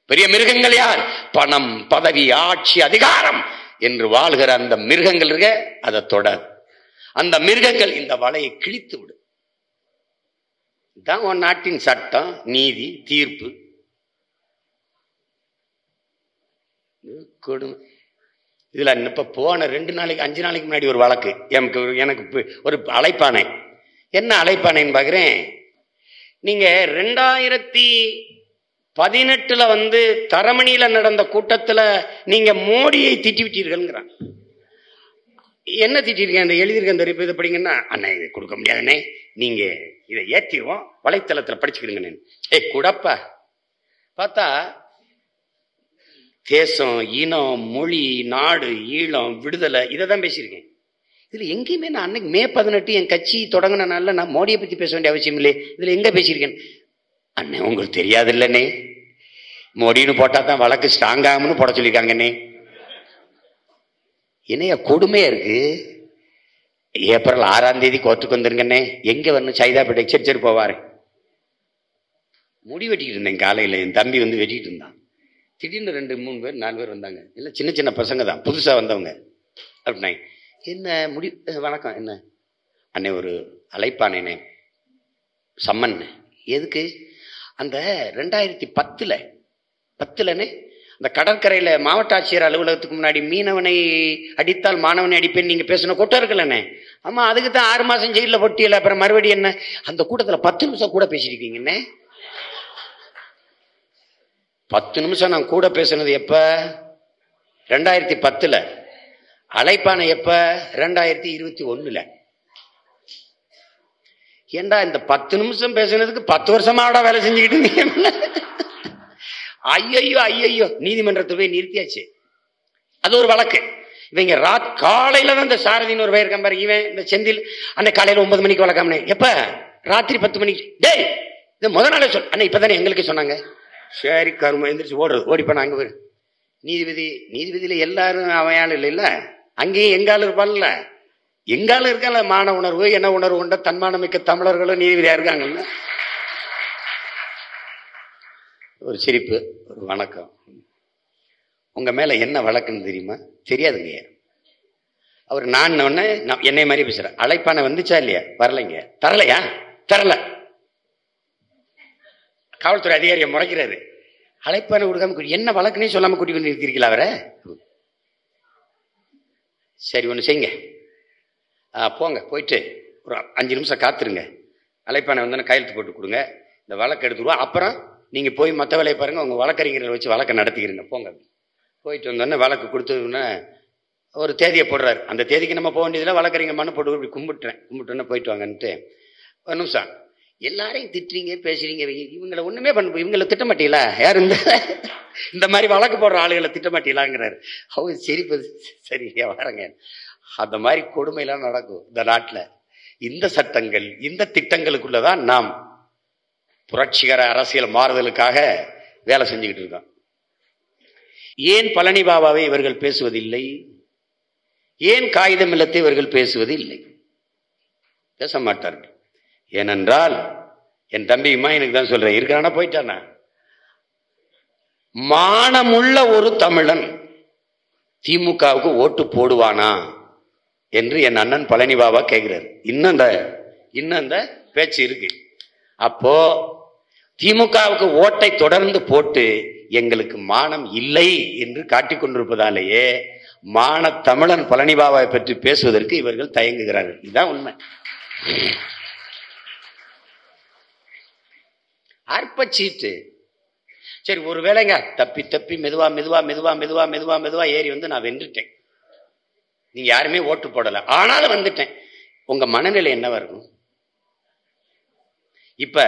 பெரிய மிருகங்கள் யார்? பணம், பதவி, ஆட்சி, அதிகாரம் என்று வாழ்கிற அந்த மிருகங்கள் இருக்க, அதை தொடாது. அந்த மிருகங்கள் இந்த வலையை கிழித்து விடும். இதுதான் உன் நாட்டின் சட்டம், நீதி, தீர்ப்பு. கொடுமை. இதுல இப்ப போன 2 நாளைக்கு 5 நாளைக்கு முன்னாடி ஒரு வழக்கு எனக்கு ஒரு அழைப்பானை. என்ன அழைப்பானைன்னு பாக்குறேன். நீங்க 2018 வந்து தரமணியில நடந்த கூட்டத்துல நீங்க மோடியை திட்டிவிட்டீர்கள். என்ன திட்டிருக்கேன், அந்த எழுதியிருக்கேன், இந்த இதை படிங்கன்னா, அண்ணா இதை கொடுக்க முடியாதுண்ணே, நீங்க இதை ஏற்றிடுவோம், வலைத்தளத்துல படிச்சுக்கிடுங்க. கூடப்பா பார்த்தா தேசம், இனம், மொழி, நாடு, ஈழம், விடுதலை, இதை தான் பேசியிருக்கேன். இதுல எங்கேயுமே நான் அன்னைக்கு மே 18 என் கட்சி தொடங்கின நாள்ல நான் மோடியை பத்தி பேச வேண்டிய அவசியம் இல்லை. இதுல எங்க பேசியிருக்கேன்? அண்ணே உங்களுக்கு தெரியாது இல்லண்ணே, மோடின்னு போட்டா தான் வழக்கு ஸ்ட்ராங் ஆகும்னு போட சொல்லியிருக்காங்கண்ணே. என்னையா கொடுமையா இருக்கு. ஏப்ரல் 6ஆம் தேதி கோர்ட்டுக்கு வந்துருங்கண்ணே. எங்க வரணும்? சைதாப்பேட்டை. சரி போவாரு. முடி வெட்டிக்கிட்டு இருந்தேன் காலையில். என் தம்பி வந்து வெட்டிக்கிட்டு இருந்தான். திடீர்னு 2 3 பேர் 4 பேர் வந்தாங்க. இல்லை சின்ன சின்ன பசங்க தான், புதுசாக வந்தவங்க. அப்படின்னாங்க, என்ன முடி, வணக்கம், என்ன அண்ணே ஒரு அழைப்பானேனே சம்மன். எதுக்கு? அந்த 2010னே அந்த கடற்கரையில் மாவட்ட ஆட்சியர் அலுவலகத்துக்கு முன்னாடி மீனவனை அடித்தால் மாணவனை அடிப்பேன் நீங்க பேசின கூட்டம் இருக்குல்லண்ணே. ஆமா, அதுக்கு தான் 6 மாசம் ஜெயிலில் பொட்டியல. அப்புறம் மறுபடியும் என்ன? அந்த கூட்டத்தில் 10 நிமிஷம் கூட பேசிருக்கீங்கண்ணே. 10 நிமிஷம் நான் கூட பேசினது எப்ப? 2010. அழைப்பான எப்ப? 2021. ஏண்டா இந்த 10 நிமிஷம் பேசினதுக்கு 10 வருஷமாடா வேலை செஞ்சுக்கிட்டு இருந்தீங்க? ஐயோ நீதிமன்றத்தை போய் நிறுத்தியாச்சு. அது ஒரு வழக்கு. இவங்க காலையில தான் இந்த சாரதின்னு ஒரு பயிர் கம்பாரு. இவன் இந்த செந்தில் அன்னை காலையில 9 மணிக்கு வழக்காமனே. எப்ப? ராத்திரி 10 மணிக்கு. டேய், இது முத நாளே சொல் அண்ணா. இப்பதானே எங்களுக்கு சொன்னாங்க. சரி, கரும எந்திரிச்சு ஓடுறது. ஓடிப்பா அங்க போய் நீதிபதியில எல்லாரும் அவன் ஆள் இல்லை. அங்கேயும் எங்காலும் இருப்பான்ல. எங்காலும் இருக்கால மான உணர்வு, என்ன உணர்வு கொண்ட தன்மானமிக்க தமிழர்களும் நீதிபதியா இருக்காங்கல்ல. ஒரு சிரிப்பு, ஒரு வணக்கம். உங்க மேல என்ன வழக்குன்னு தெரியுமா? தெரியாதுங்க. அவர் நான் என்னை மாதிரி பேசுற. அழைப்பான வந்துச்சா இல்லையா? வரலைங்க. தரலையா? தரல. காவல்துறை அதிகாரியை முறைக்கிறாரு. அழைப்பான கொடுக்காம என்ன வழக்குன்னே சொல்லாம கூட்டி கொண்டு நிறுத்திருக்கீங்களா அவரை? சரி, ஒன்று செய்யுங்க, போங்க, போயிட்டு ஒரு 5 நிமிஷம் காத்துருங்க. அழைப்பான வந்தோன்னு கையெழுத்து போட்டு கொடுங்க, இந்த வழக்கு எடுத்துருவா. அப்புறம் நீங்க போய் மற்ற வேலையை பாருங்க, உங்க வழக்கறிஞர்களை வச்சு வழக்கை நடத்திக்கிறீங்க. போங்க. போயிட்டு வந்தோடனே வழக்கு கொடுத்ததுன்னா ஒரு தேதியை போடுறாரு. அந்த தேதிக்கு நம்ம போக வேண்டியதில் வழக்கறிஞர் மனு போட்டு இப்படி கும்பிட்டோன்னே போயிட்டு வாங்கன்ட்டு. ஒரு நிமிஷம், எல்லாரையும் திட்டுறீங்க, பேசுறீங்க, இவங்களை ஒண்ணுமே இவங்களை திட்ட மாட்டீங்களா? யார் இந்த மாதிரி வழக்கு போடுற ஆளுகளை திட்ட மாட்டீங்களாங்கிறாரு. அவங்க சிரிப்பது. சரி, வரங்க. அந்த மாதிரி கொடுமையெல்லாம் நடக்கும் இந்த நாட்டில். இந்த சட்டங்கள், இந்த திட்டங்களுக்குள்ளதான் நாம் புரட்சிகர அரசியல் மாறுதலுக்காக வேலை செஞ்சுக்கிட்டு இருக்கோம். ஏன் பழனி பாபாவை இவர்கள் பேசுவதில்லை? ஏன் காகிதம் இல்லத்தை இவர்கள் பேசுவது இல்லை? பேச மாட்டார்கள். ஏனென்றால் என் தம்பியுமா எனக்கு தான் சொல்றேன், இருக்கானா போயிட்டானா? மானமுள்ள ஒரு தமிழன் திமுகவுக்கு ஓட்டு போடுவானா என்று என் அண்ணன் பழனி பாபா கேட்கிறார். இன்னும் அந்த பேச்சு இருக்கு. அப்போ திமுகவுக்கு ஓட்டை தொடர்ந்து போட்டு எங்களுக்கு மானம் இல்லை என்று காட்டிக் கொண்டிருப்பதாலேயே மான தமிழன் பழனி பாபாவை பற்றி பேசுவதற்கு இவர்கள் தயங்குகிறார்கள். இதுதான் உண்மை. அற்பச்சீட்டு. சரி, ஒரு வேளைங்க தப்பி மெதுவா ஏறி வந்து நான் வென்றுட்டேன். நீங்க யாருமே ஓட்டு போடல, ஆனாலும் வந்துட்டேன். உங்க மனநிலை என்னவா இருக்கும்? இப்ப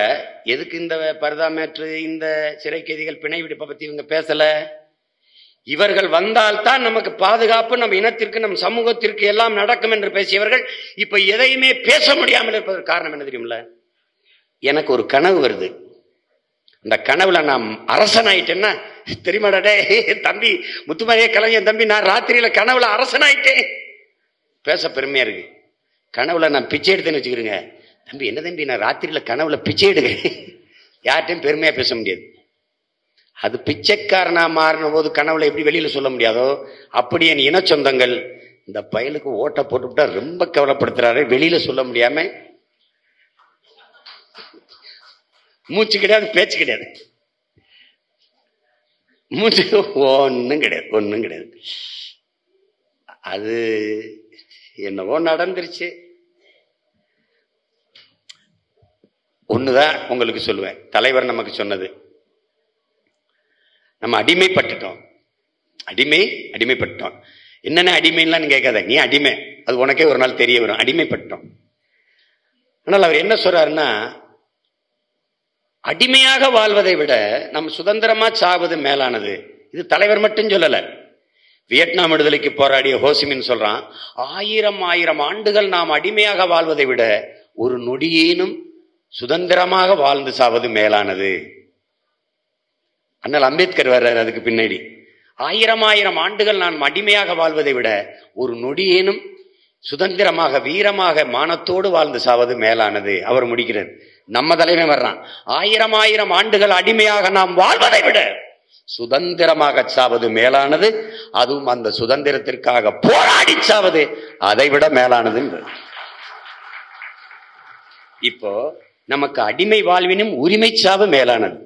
எதுக்கு இந்த பரதாமேற்று, இந்த சிறை கைதிகள் பிணை விடுப்பை பத்தி இவங்க பேசல? இவர்கள் வந்தால்தான் நமக்கு பாதுகாப்பு, நம்ம இனத்திற்கு, நம் சமூகத்திற்கு எல்லாம் நடக்கும் என்று பேசியவர்கள் இப்ப எதையுமே பேச முடியாமல் இருப்பதற்கு காரணம் என்ன தெரியுமில்ல? எனக்கு ஒரு கனவு வருது. அந்த கனவுல நான் அரசனாயிட்டேன்னா தெரியுமாடே தம்பி, முத்துமாரியே கலைஞர் தம்பி, நான் ராத்திரியில கனவுல அரசனாயிட்டேன். பேச பெருமையா இருக்கு. கனவுல நான் பிச்சை எடுத்தேன்னு வச்சுக்கிறேங்க. தம்பி, என்ன தம்பி, நான் ராத்திரியில கனவுல பிச்சை எடுக்க. யார்கிட்டையும் பெருமையா பேச முடியாது. அது பிச்சைக்காரனா மாறின போது கனவுல எப்படி வெளியில சொல்ல முடியாதோ, அப்படி என் இன சொந்தங்கள் இந்த பயலுக்கு ஓட்ட போட்டுவிட்டா ரொம்ப கவலைப்படுத்துறாரு, வெளியில சொல்ல முடியாம. மூச்சு கிடையாது, பேச்சு கிடையாது, மூச்சு ஒன்னும் கிடையாது. அது என்னவோ நடந்துருச்சு. ஒண்ணுதான் உங்களுக்கு சொல்லுவேன், தலைவர் நமக்கு சொன்னது, நம்ம அடிமைப்பட்டுட்டோம். என்னென்ன அடிமைலாம் நீ கேட்காத, நீ அடிமை, அது உனக்கே ஒரு நாள் தெரிய வரும். அடிமைப்பட்டோம். ஆனால் அவர் என்ன சொல்றாருன்னா, அடிமையாக வாழ்வதை விட நம் சுதந்திரமா சாவது மேலானது. இது தலைவர் மட்டும் சொல்லல, வியட்நாம் விடுதலைக்கு போராடிய ஹோசிமின் சொல்றான், 1000 ஆண்டுகள் நாம் அடிமையாக வாழ்வதை விட ஒரு நொடியேனும் சுதந்திரமாக வாழ்ந்து சாவது மேலானது. அண்ணல் அம்பேத்கர் வர்றார் அதுக்கு பின்னாடி. 1000 ஆண்டுகள் நாம் அடிமையாக வாழ்வதை விட ஒரு நொடியேனும் சுதந்திரமாக வீரமாக மானத்தோடு வாழ்ந்து சாவது மேலானது. அவர் முடிக்கிறார். நம்ம தலைவன் வர்றான், 1000 ஆண்டுகள் அடிமையாக நாம் வாழ்வதை விட சுதந்திரமாக சாவது மேலானது, அதுவும் அந்த சுதந்திரத்திற்காக போராடி சாவது அதை விட மேலானது. இப்போ நமக்கு அடிமை வாழ்வினும் உரிமை சாவு மேலானது.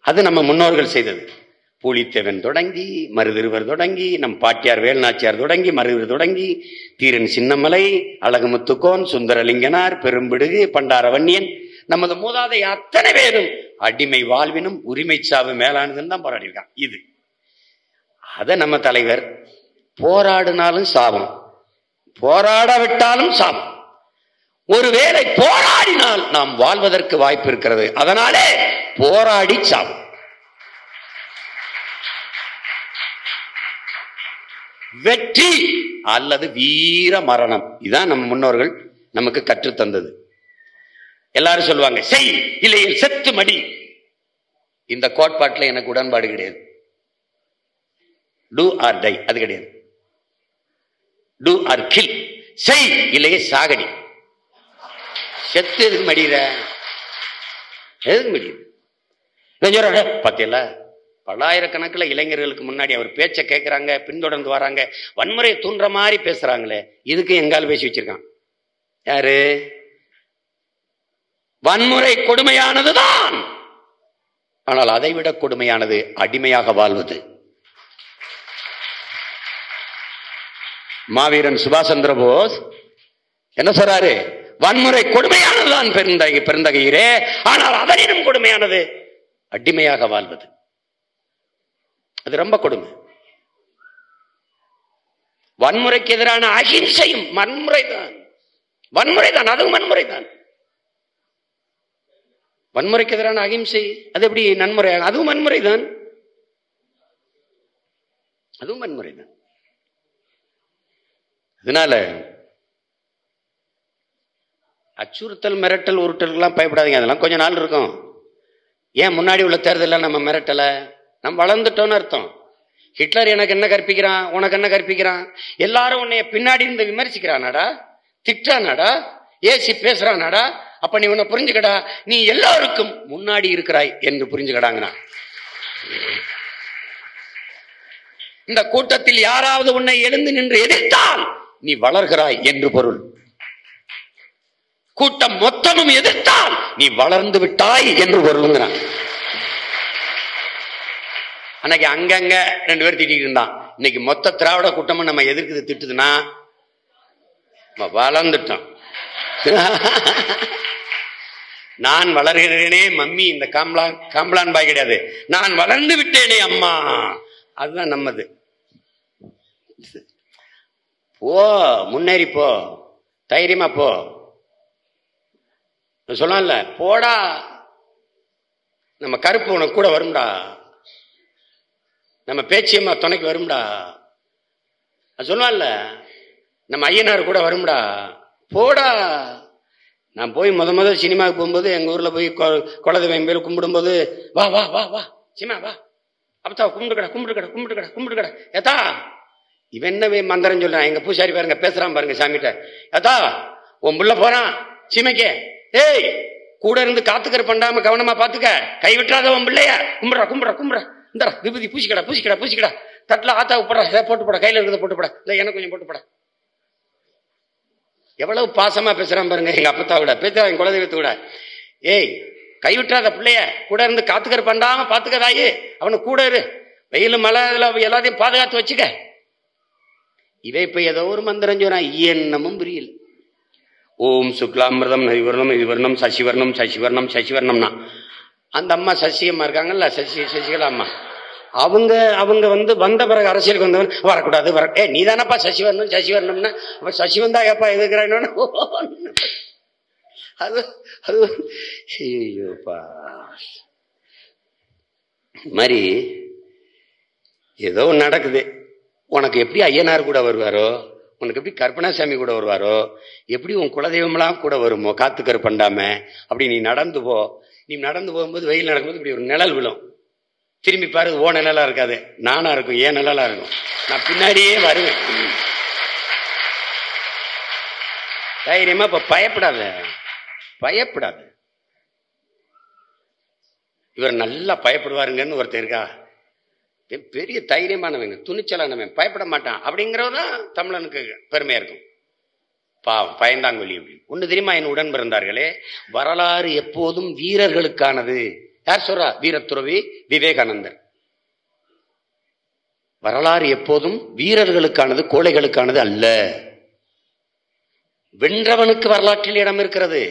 அது நம்ம முன்னோர்கள் செய்தது. பூலித்தேவன் தொடங்கி, மருதிருவர் தொடங்கி, நம் பாட்டியார் வேல்நாச்சியார் தொடங்கி, மருதிரு தொடங்கி, தீரன் சின்னமலை, அழகுமுத்துக்கோன், சுந்தரலிங்கனார், பெரும்பிடுகு, பண்டாரவன்னியன், நமது மூதாதை அத்தனை பேரும் அடிமை வாழ்வினும் உரிமை சாவு மேலானதுன்னு தான் போராடிருக்கான். இது அத நம்ம தலைவர் போராடினாலும் சாபம், போராடாவிட்டாலும் சாபம். ஒருவேளை போராடினால் நாம் வாழ்வதற்கு வாய்ப்பு இருக்கிறது. அதனாலே போராடி சாவும். வெற்றி அல்லது வீர மரணம், இதான் நம்ம முன்னோர்கள் நமக்கு கற்றுத்தந்தது. எல்லாரும் சொல்லுவாங்க செய் இல்லையே செத்து மடி. இந்த கோட்பாட்டில் எனக்கு உடன்பாடு கிடையாது. டூ ஆர் டை அது கிடையாது. டூ ஆர் கில், செய் இல்லையே சாகடி. செத்து எதுக்கு மடியிற? எதுக்கு மடியுற? பத்தியல பல்லாயிரக்கணக்கில் இளைஞர்களுக்கு முன்னாடி அவர் பேச்சை கேட்கிறாங்க, பின்தொடர்ந்து வராங்க, வன்முறையை தூண்டுற மாதிரி பேசுறாங்களே, இதுக்கு எங்கால் பேசி வச்சிருக்கான் யாரு? வன்முறை கொடுமையானதுதான், ஆனால் அதை விட கொடுமையானது அடிமையாக வாழ்வது. மாவீரன் சுபாஷ் சந்திர போஸ் என்ன சொல்றாரு? வன்முறை கொடுமையானதுதான் பெருந்தகையரே, ஆனால் அதனினும் கொடுமையானது அடிமையாக வாழ்வது. அது ரொம்ப கொடுமை. வன்முறைக்கு எதிரான அகிம்சையும் வன்முறைதான். வன்முறைதான், அதுவும் வன்முறைதான். வன்முறைக்கு எதிரான அகிம்சை அது எப்படி நன்முறை? அதுவும் வன்முறைதான், அதுவும் வன்முறைதான். அதனால அச்சுறுத்தல், மிரட்டல், உருட்டல்கள்லாம் பயப்படாதீங்க. அதெல்லாம் கொஞ்ச நாள் இருக்கும். ஏன் முன்னாடி உள்ள தேர்தலில் நம்ம மிரட்டலை? நம்ம வளர்ந்துட்டோன்னு அர்த்தம். ஹிட்லர் எனக்கு என்ன கற்பிக்கிறான், உனக்கு என்ன கற்பிக்கிறான்? எல்லாரும் உன்னைய பின்னாடி இருந்து விமர்சிக்கிறானாடா, திட்டானாடா, ஏசி பேசுறானாடா, அப்ப நீ உன்னை புரிஞ்சுக்கடா, நீ எல்லாருக்கும் முன்னாடி இருக்கிறாய் என்று புரிஞ்சுக்கடாங்கண்ணா. இந்த கூட்டத்தில் யாராவது உன்னை எழுந்து நின்று எதிர்த்தால் நீ வளர்கிறாய் என்று பொருள். கூட்டம் மொத்தமும் எதிர்த்தால் நீ வளர்ந்து விட்டாய் என்று பொருளுங்கிறான். அன்னைக்கு அங்கங்க 2 பேர் திட்டிட்டு இருந்தான். இன்னைக்கு மொத்த திராவிட கூட்டமும் நம்ம எதிர்க்குது, திட்டுதுன்னா வளர்ந்துட்டோம். நான் வளர்கிறேனே மம்மி, இந்த காம்ப்ளான் பாய் கிடையாது, நான் வளர்ந்து விட்டேனே அம்மா, அதுதான் நம்மது. போ, முன்னேறி போ, தைரியமா போ. சொல்லல போடா, நம்ம கருப்பு உனக்கு கூட வரும்டா, நம்ம பேச்சியம்மா துணைக்கு வரும்டா, சொல்லுவான்ல, நம்ம ஐயனார் கூட வரும்டா, போடா. நான் போய் முத சினிமாவுக்கு போகும்போது எங்க ஊர்ல போய் குலதெய்வம் பேர் கும்பிடும்போது, வா வா வா வா சினிமா வா, அப்பத்தா கும்பிட்டுக்கடா கும்பிட்டுக்கடா கும்பிட்டுக்கடா கும்பிட்டுக்கடா, ஏத்தா இவன் என்ன மந்திரம் சொல்றான், எங்க பூசாரி பாருங்க பேசுறான் பாருங்க சாமிகிட்ட, ஏத்தா உன் புள்ள போறான் சீமைக்கு, ஏய் கூட இருந்து காத்துக்கிற பண்ணாம கவனமா பாத்துக்க, கை விட்டுறாத உன் பிள்ளைய, கும்பிடுறா கும்பிடுறா கும்பிடுறா, இந்த விபூதி பூசிக்கடா பூசிக்கடா பூசிக்கடா, தட்டுல ஆத்தாவுக்கு போடா, போட்டு போட, கையில இருக்கிறத போட்டு போட, இல்லை எனக்கு கொஞ்சம் போட்டு போட. எவ்வளவு பாசமா பேசுறான் பாருங்க எங்க அப்பத்தாவோட, பேசுறான் என் குலதெய்வத்தோட. ஏய் கை விட்டுறாத பிள்ளைய, கூட இருந்து காத்துக்கிற பண்ணாம பாத்துக்கதாயே, அவனு கூட இரு, வெயில் மழை எல்லாத்தையும் பாதுகாத்து வச்சுக்க. இவை இப்ப ஏதோ ஒரு மந்திரம் சொல்றான், என்னமும் புரியல. ஓம் சுக்லாமிரதம் ஹரிவர்ணம் ஹரிவர்ணம் சசிவர்ணம் சசிவர்ணம் சசிவர்ணம்னா அந்த அம்மா சசியம்மா இருக்காங்கல்ல, சசிகலா அம்மா, அவங்க வந்த பிறகு அரசியலுக்கு வந்தவன் வரக்கூடாது வர, நீ தானப்பா சசிவர்ணம் சசிவர்ணம்னா, அப்ப சசிவந்தா ஏப்பா எதுக்குறான்னு அது அது ஐயோப்பா மாதிரி ஏதோ நடக்குது. உனக்கு எப்படி ஐயனார் கூட வருவாரோ, உனக்கு எப்படி கற்பனாசாமி கூட வருவாரோ, எப்படி உன் குலதெய்வம்லாம் கூட வருமோ காத்துக்கரு பண்ணாம, அப்படி நீ நடந்து போ. நீ நடந்து போகும்போது வெயில் நடக்கும்போது இப்படி ஒரு நிழல் விழும், திரும்பி பாரு, ஓ நிழலா இருக்காது, நானா இருக்கும், ஏன் நிழலா இருக்கும், நான் பின்னாடியே வருவேன். தைரியமா இப்ப பயப்படாத, பயப்படாத. இவர் நல்லா பயப்படுவாருங்கன்னு ஒருத்தர் இருக்கா, பெரிய தைரியமானவங்க, துணிச்சலானவன், பயப்பட மாட்டான் அப்படிங்கிறதான் தமிழனுக்கு பெருமையா இருக்கும். பாவம் பயந்தாங்கொல்லி. ஒண்ணு தெரியுமா என் உடன் பிறந்தார்களே, வரலாறு எப்போதும் வீரர்களுக்கானது. யார் சொல்றா? வீரத்துறவி விவேகானந்தர். வரலாறு எப்போதும் வீரர்களுக்கானது, கோழைகளுக்கானது அல்ல. வென்றவனுக்கு வரலாற்றில் இடம் இருக்கிறது,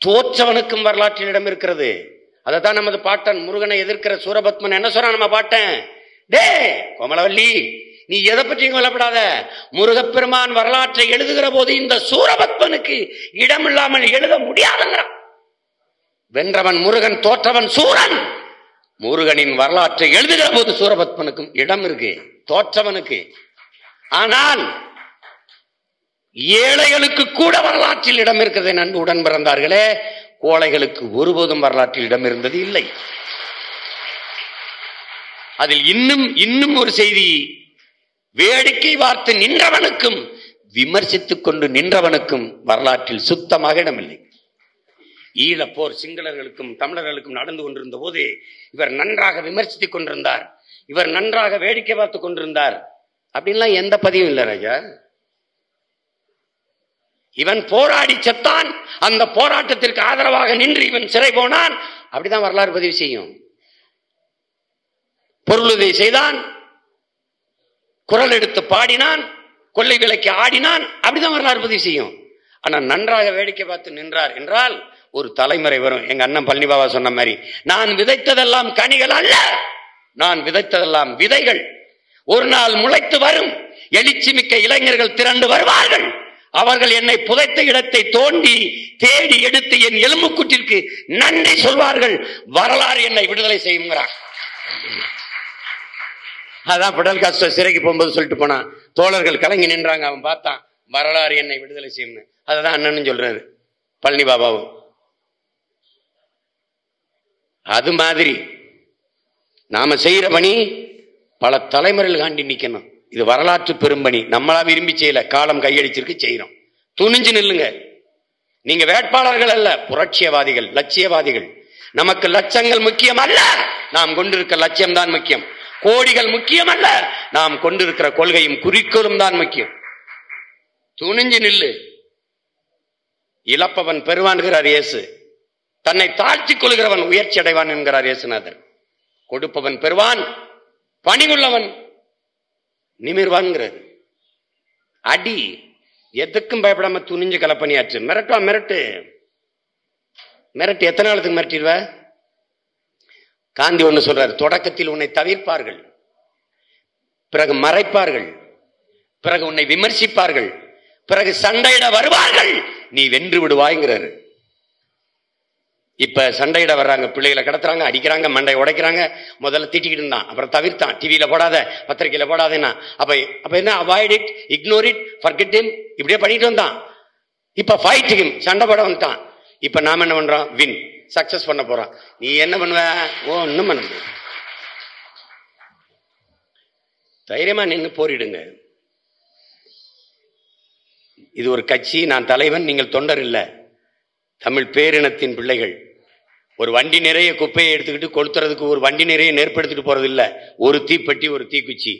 தோற்றவனுக்கும் வரலாற்றில் இடம் இருக்கிறது. அதைத்தான் நமது பாட்டன் முருகனை எதிர்க்கிற சூரபத்மன் என்ன சொல்றான் நம்ம பாட்டன்? டே கோமலவல்லி, நீ எதை பற்றியும் கொல்லப்படாத, முருகப்பெருமான் வரலாற்றை எழுதுகிற போது இந்த சூரபத்மனுக்கு இடம் இல்லாமல் எழுத முடியாதுங்கிறான். வென்றவன் முருகன், தோற்றவன் சூரன். முருகனின் வரலாற்றை எழுதுகிற போது சூரபத்மனுக்கும் இடம் இருக்கு, தோற்றவனுக்கு. ஆனால் ஏழைகளுக்கு கூட வரலாற்றில் இடம் இருக்கிறது. நன்கு உடன் பிறந்தார்களே, கோழைகளுக்கு ஒருபோதும் வரலாற்றில் இடம் இருந்தது இல்லை. அதில் இன்னும் ஒரு செய்தி, வேடிக்கை பார்த்து நின்றவனுக்கும் விமர்சித்துக் கொண்டு நின்றவனுக்கும் வரலாற்றில் சுத்தமாக இடமில்லை. ஈழப்போர் சிங்களர்களுக்கும் தமிழர்களுக்கும் நடந்து கொண்டிருந்த போது இவர் நன்றாக விமர்சித்துக் கொண்டிருந்தார், இவர் நன்றாக வேடிக்கை பார்த்துக் கொண்டிருந்தார் அப்படின்லாம் எந்த பதிவும் இல்லை ராஜா. இவன் போராடி செத்தான், அந்த போராட்டத்திற்கு ஆதரவாக நின்று இவன் சிறை போனான், அப்படிதான் வரலாறு பதிவு செய்யும். பொருளுதவி செய்தான், குரல் எடுத்து பாடினான், கொள்ளை விலைக்கு ஆடினான், அப்படிதான் வரலாறு பதிவு செய்யும். ஆனா நன்றாக வேடிக்கை பார்த்து நின்றார் என்றால் ஒரு தலைமுறை வரும். எங்க அண்ணன் பழனி பாபா சொன்ன மாதிரி, நான் விதைத்ததெல்லாம் கனிகள் அல்ல, நான் விதைத்ததெல்லாம் விதைகள். ஒரு நாள் முளைத்து வரும், எழுச்சி மிக்க இளைஞர்கள் திரண்டு வருவார்கள். அவர்கள் என்னை புதைத்த இடத்தை தோண்டி தேடி எடுத்து என் எலும்புக்கூட்டிற்கு நன்றி சொல்வார்கள். வரலாறு என்னை விடுதலை செய்யுங்கிறார். அதான் பிடல் காஸ்ட்ரோ சிறைக்கு போகும்போது சொல்லிட்டு போனான், தோழர்கள் கலங்கி நின்றாங்க, அவன் பார்த்தான், வரலாறு என்னை விடுதலை செய்யும். அததான் அண்ணன் சொல்றாரு பழனி பாபாவும். அது மாதிரி நாம செய்யற பணி பல தலைமுறைகள் காண்டி நிக்கணும். இது வரலாற்று பெரும்பணி. நம்மளா விரும்பி செய்யல, காலம் கையடிச்சிருக்கு, செய்யறோம். துணிஞ்சு நில்லுங்க. நீங்க வேட்பாளர்கள் அல்ல, புரட்சியவாதிகள், லட்சியவாதிகள். நமக்கு லட்சங்கள் முக்கியம் அல்ல, நாம் கொண்டிருக்க லட்சியம் தான் முக்கியம். கோடிகள் முக்கியம் அல்ல, நாம் கொண்டிருக்கிற கொள்கையும் குறிக்கோளும் தான் முக்கியம். துணிஞ்சு நில்லு. இழப்பவன் பெறுவான்கிறார் இயேசு, தன்னை தாழ்த்திக் கொள்கிறவன் உயர்ச்சி அடைவான் என்கிறார் இயேசுநாதர். கொடுப்பவன் பெறுவான், பணிவுள்ளவன் நிமிர்வான்ங்கிறது. அடி, எதுக்கும் பயப்படாம துணிஞ்சு கலப்பணியாற்று. மிரட்டுவா, மிரட்டு மிரட்டு. எத்தனை நாளுக்கு மிரட்டிடுவ? காந்தி ஒன்று சொல்றாரு, தொடக்கத்தில் உன்னை தவிர்ப்பார்கள், பிறகு மறைப்பார்கள், பிறகு உன்னை விமர்சிப்பார்கள், பிறகு சண்டையிட வருவார்கள், நீ வென்று விடுவாய்ங்கிறாரு. இப்ப சண்டையிட வர்றாங்க, பிள்ளைகளை கடத்துறாங்க, அடிக்கிறாங்க, மண்டை உடைக்கிறாங்க. முதல்ல திட்டிக்கிட்டு இருந்தான், அப்புறம் தவிர்த்தான். டிவியில போடாத, பத்திரிகையில போடாதேன்னா. அப்ப என்ன, avoid it, ignore it, forget him, இப்படியே பண்ணிட்டு வந்தான். இப்ப ஃபைட் ஹிம், சண்டை போட வந்துட்டான். இப்ப நாம என்ன பண்றோம்? வின், சக்சஸ் பண்ண போறான். நீ என்ன பண்ணுவ? ஒன்னும் பண்ண முடியாது. தைரியமா நின்று போரிடுங்க. இது ஒரு கட்சி, நான் தலைவன், நீங்கள் தொண்டர் இல்ல. தமிழ் பேரினத்தின் பிள்ளைகள். ஒரு வண்டி நிறைய குப்பையை எடுத்துக்கிட்டு கொளுத்துறதுக்கு ஒரு வண்டி நிறைய நெருப்படுத்திட்டு போறது இல்ல. ஒரு தீப்பெட்டி, ஒரு தீக்குச்சி,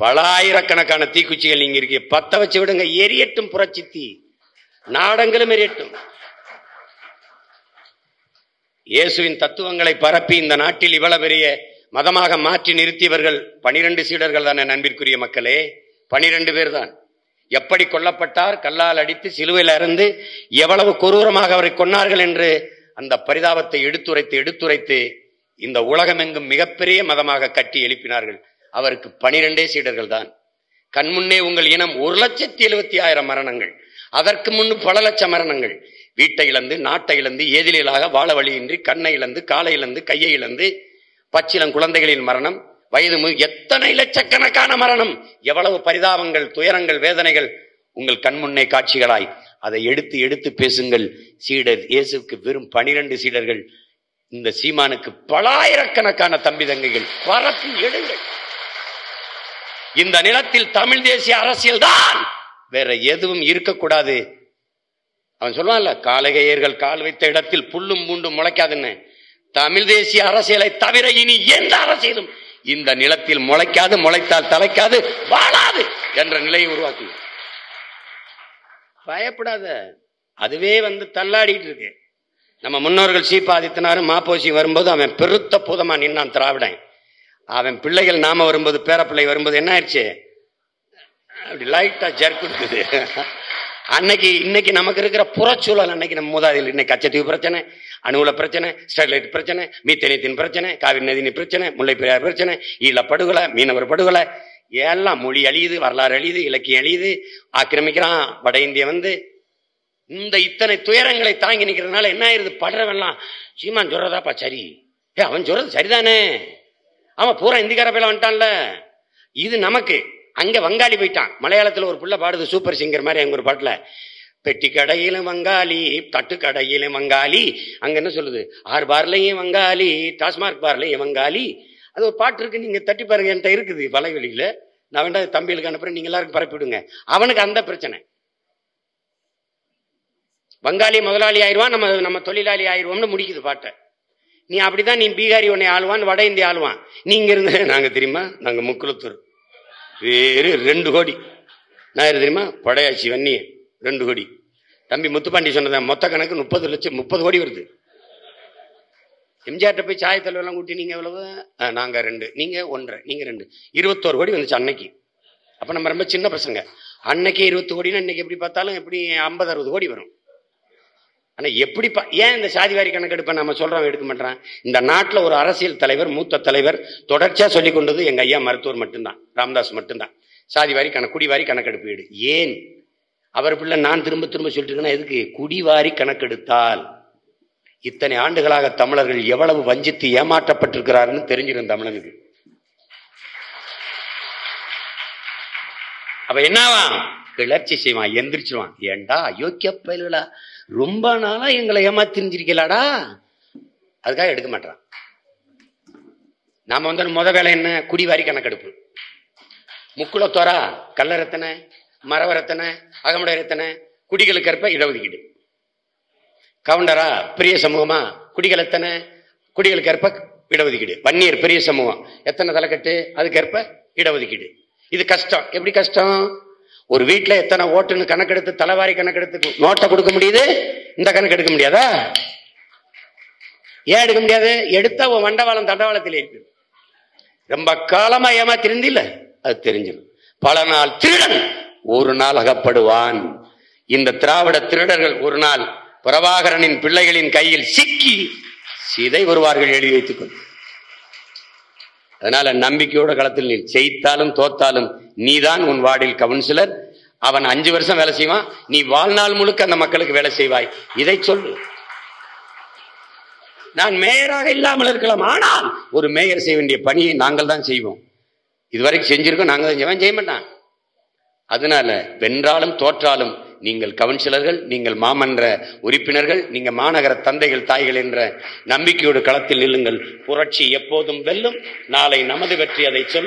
பல ஆயிரக்கணக்கான தீக்குச்சிகள் நீங்க இருக்கு, பத்த வச்சு விடுங்க, எரியட்டும். புரட்சி தீ நாடங்களும் எரியட்டும். இயேசுவின் தத்துவங்களை பரப்பி இந்த நாட்டில் இவ்வளவு பெரிய மதமாக மாற்றி நிறுத்தியவர்கள் 12 சீடர்கள் தானே நண்பிற்குரிய மக்களே, 12 பேர் தான். எப்படி கொல்லப்பட்டார், கல்லால் அடித்து சிலுவையில் இருந்து எவ்வளவு கொடூரமாக அவரை கொன்னார்கள் என்று அந்த பரிதாபத்தை எடுத்துரைத்து இந்த உலகமெங்கும் மிகப்பெரிய மதமாக கட்டி எழுப்பினார்கள். அவருக்கு 12 சீடர்கள் தான். கண்முன்னே உங்கள் இனம் 1,70,000 மரணங்கள், அதற்கு முன்னு பல லட்சம் மரணங்கள். வீட்டை இழந்து, நாட்டை இழந்து, ஏதிலாக வாழ வழியின்றி, கண்ணை இழந்து, காலை இழந்து, கையை இழந்து, பச்சிளம் குழந்தைகளின் மரணம், வயது எத்தனை லட்சக்கணக்கான மரணம், எவ்வளவு பரிதாபங்கள், துயரங்கள், வேதனைகள் உங்கள் கண்முன்னே காட்சிகளாய். அதை எடுத்து பேசுங்கள். சீடர் இயேசுக்கு வெறும் 12 சீடர்கள். இந்த சீமானுக்கு பலாயிரக்கணக்கான தம்பி தங்கைகள். பரப்பி எடுங்கள். இந்த நிலத்தில் தமிழ் தேசிய அரசியல் தான், வேற எதுவும் இருக்கக்கூடாது. அவன் சொல்லுவான்ல, காலகையர்கள் கால் வைத்த இடத்தில் புல்லும் பூண்டும் முளைக்காதுன்னு. தமிழ் தேசிய அரசியலை தவிர இனி எந்த அரசியலும் இந்த நிலத்தில் முளைக்காது, முளைத்தால் தலைக்காது, வாழாது என்ற நிலையை உருவாக்கி. பயப்படாத, அதுவே தள்ளாடிட்டு இருக்கு. நம்ம முன்னோர்கள் சீபாதித்தனாரும் மாப்போசி வரும்போது அவன் பெருத்த பூதமா நின்னான் திராவிடன். அவன் பிள்ளைகள் நாம வரும்போது, பேரப்பிள்ளை வரும்போது என்ன ஆயிடுச்சு, அப்படி லைட்டா ஜர்க் இருக்குது. இன்னைக்கு நமக்கு இருக்கிற புறச்சூழல், அன்னைக்கு நம்ம மூதாதையில், இன்னைக்கு கச்சத்தீவு பிரச்சனை, அணுகுல பிரச்சனை, ஸ்டெர்லைட் பிரச்சனை, மீத்தேனியத்தின் பிரச்சனை, காவிரி நதினி பிரச்சனை, முல்லை பெரியார் பிரச்சனை, ஈழ படுகொலை, மீனவர் படுகொலை, எல்லாம் மொழி அழியுது, வரலாறு அழியுது, இலக்கியம் அழியுது, ஆக்கிரமிக்கிறான் வட இந்திய. இந்த இத்தனை துயரங்களை தாங்கி நிற்கிறதுனால என்ன ஆயிருது, படுறவெல்லாம் சீமான் சொல்றதாப்பா சரி, அவன் சொல்றது சரிதானே, அவன் பூரா இந்திக்கார பேல வந்துட்டான்ல. இது நமக்கு அங்க வங்காளி போயிட்டான். மலையாளத்துல ஒரு புள்ள பாடுது, சூப்பர் சிங்கர் மாதிரி, அங்க ஒரு பாட்டுல, பெட்டி கடையிலும் வங்காளி, தட்டு கடையிலும் வங்காளி, அங்க என்ன சொல்லுது, 6 பார்லையும் வங்காளி, டாஸ்மார்க் பார்லையும் வங்காளி. அது ஒரு பாட்டு இருக்கு, நீங்க தட்டி பாருங்க, என்கிட்ட இருக்குது வலைவெளியில, நான் வேண்டா தம்பிகளுக்கு அனுப்புறேன், நீங்க எல்லாருக்கும் பரப்பிவிடுங்க. அவனுக்கு அந்த பிரச்சனை, வங்காளி முதலாளி ஆயிடுவான், நம்ம தொழிலாளி ஆயிடுவோம்னு முடிக்குது பாட்டை. நீ அப்படிதான், நீ பீகாரி உன்னை ஆளுவான், வட இந்திய ஆளுவான். நீங்க இருந்து நாங்க தெரியுமா, நாங்க முக்குளத்தூர் வேறு 2 கோடி, நான் தெரியுமா படையாச்சி வன்னி 2 கோடி. தம்பி முத்துப்பாண்டி சொன்னதான் மொத்த கணக்கு 30 லட்சம், 30 கோடி வருது. எம்ஜிஆர்ட்ட போய் சாய தலைவரெல்லாம் கூட்டி, நீங்க எவ்வளவு, நாங்க 2, நீங்க 1.5, நீங்க 2, 21 கோடி வந்துச்சு அன்னைக்கு. அப்ப நம்ம ரொம்ப சின்ன பசங்க. அன்னைக்கு 20 கோடினா இன்னைக்கு எப்படி பார்த்தாலும் எப்படி 50-60 கோடி வரும். ஆனா எப்படி ஏன் இந்த சாதிவாரி கணக்கெடுப்பை நம்ம சொல்றோம் எடுக்க மாட்டான்? இந்த நாட்டில் ஒரு அரசியல் தலைவர், மூத்த தலைவர் தொடர்ச்சியா சொல்லி கொண்டது எங்க ஐயா மருத்துவர் மட்டும்தான், ராமதாஸ் மட்டும்தான். சாதிவாரி குடிவாரி கணக்கெடுப்பு எடு. ஏன் அவர் பிள்ளை நான் திரும்ப திரும்ப சொல்லிட்டு இருக்கேன்னா, எதுக்கு? குடிவாரி கணக்கெடுத்தால் இத்தனை ஆண்டுகளாக தமிழர்கள் எவ்வளவு வஞ்சித்து ஏமாற்றப்பட்டிருக்கிறாருன்னு தெரிஞ்சிடும் தமிழனுக்கு. அப்ப என்னவா கிளர்ச்சி செய்வான், எந்திரிச்சிருவான். ஏண்டா அயோக்கிய பயல்களா, ரொம்ப நாளா எங்களை ஏமாத்திருந்திருக்கலாடா, அதுக்காக எடுக்க மாட்டான். நாம முத வேலை என்ன, குடிவாரி கணக்கெடுப்பு. முக்குளத்தோரா, கல்லரத்தனை, மரவரத்தனை, அகமுடையரத்தனை, குடிகளுக்கு ஏற்ப இடஒதுக்கீடு. கவுண்டரா பெரிய சமூகமா, குடிகளத்தனை, குடிகளுக்கு ஏற்ப இடஒதுக்கீடு. வன்னியர் பெரிய சமூகம், எத்தனை தலைக்கட்டு, அதுக்கேற்ப இடஒதுக்கீடு. இது கஷ்டம். எப்படி கஷ்டம்? ஒரு வீட்டுல எத்தனை ஓட்டுன்னு கணக்கெடுத்து, தலைவாரி கணக்கெடுத்து நோட்டை கொடுக்க முடியுது, இந்த கணக்கு எடுக்க முடியாதா? ஏன் எடுக்க முடியாது? எடுத்தா உன் வண்டவாளம் தண்டவாளத்தில் இருக்கு. ரொம்ப காலமா ஏமாத்திருந்தில்ல, அது தெரிஞ்சிடும். பல நாள் திருடன் ஒரு நாள் அகப்படுவான். இந்த திராவிட திருடர்கள் ஒரு நாள் பிரபாகரனின் பிள்ளைகளின் கையில் சிக்கி சிதை வருவார்கள், எழுதி வைத்துக் கொண்டு. அதனால நம்பிக்கையோட களத்தில் நீ ஜெயித்தாலும் தோத்தாலும் நீதான் உன் வார்டில் கவுன்சிலர். அவன் 5 வருஷம் வேலை செய்வான், நீ வாழ்நாள் முழுக்க அந்த மக்களுக்கு வேலை செய்வாய். இதை சொல்லு. நான் மேயராக இல்லாமல் இருக்கலாம், ஆனால் ஒரு மேயர் செய்ய வேண்டிய பணியை நாங்கள் தான் செய்வோம். இதுவரைக்கும் செஞ்சிருக்கோம், நாங்கள் தான் செய்ய மாட்டான். அதனால வென்றாலும் தோற்றாலும் நீங்கள் கவுன்சிலர்கள், நீங்கள் மாமன்ற உறுப்பினர்கள், நீங்க மாநகர தந்தைகள் தாய்கள் என்ற நம்பிக்கையோடு களத்தில் நில்லுங்கள். புரட்சி எப்போதும் வெல்லும். நாளை நமது வெற்றி அதை சொல்லும்.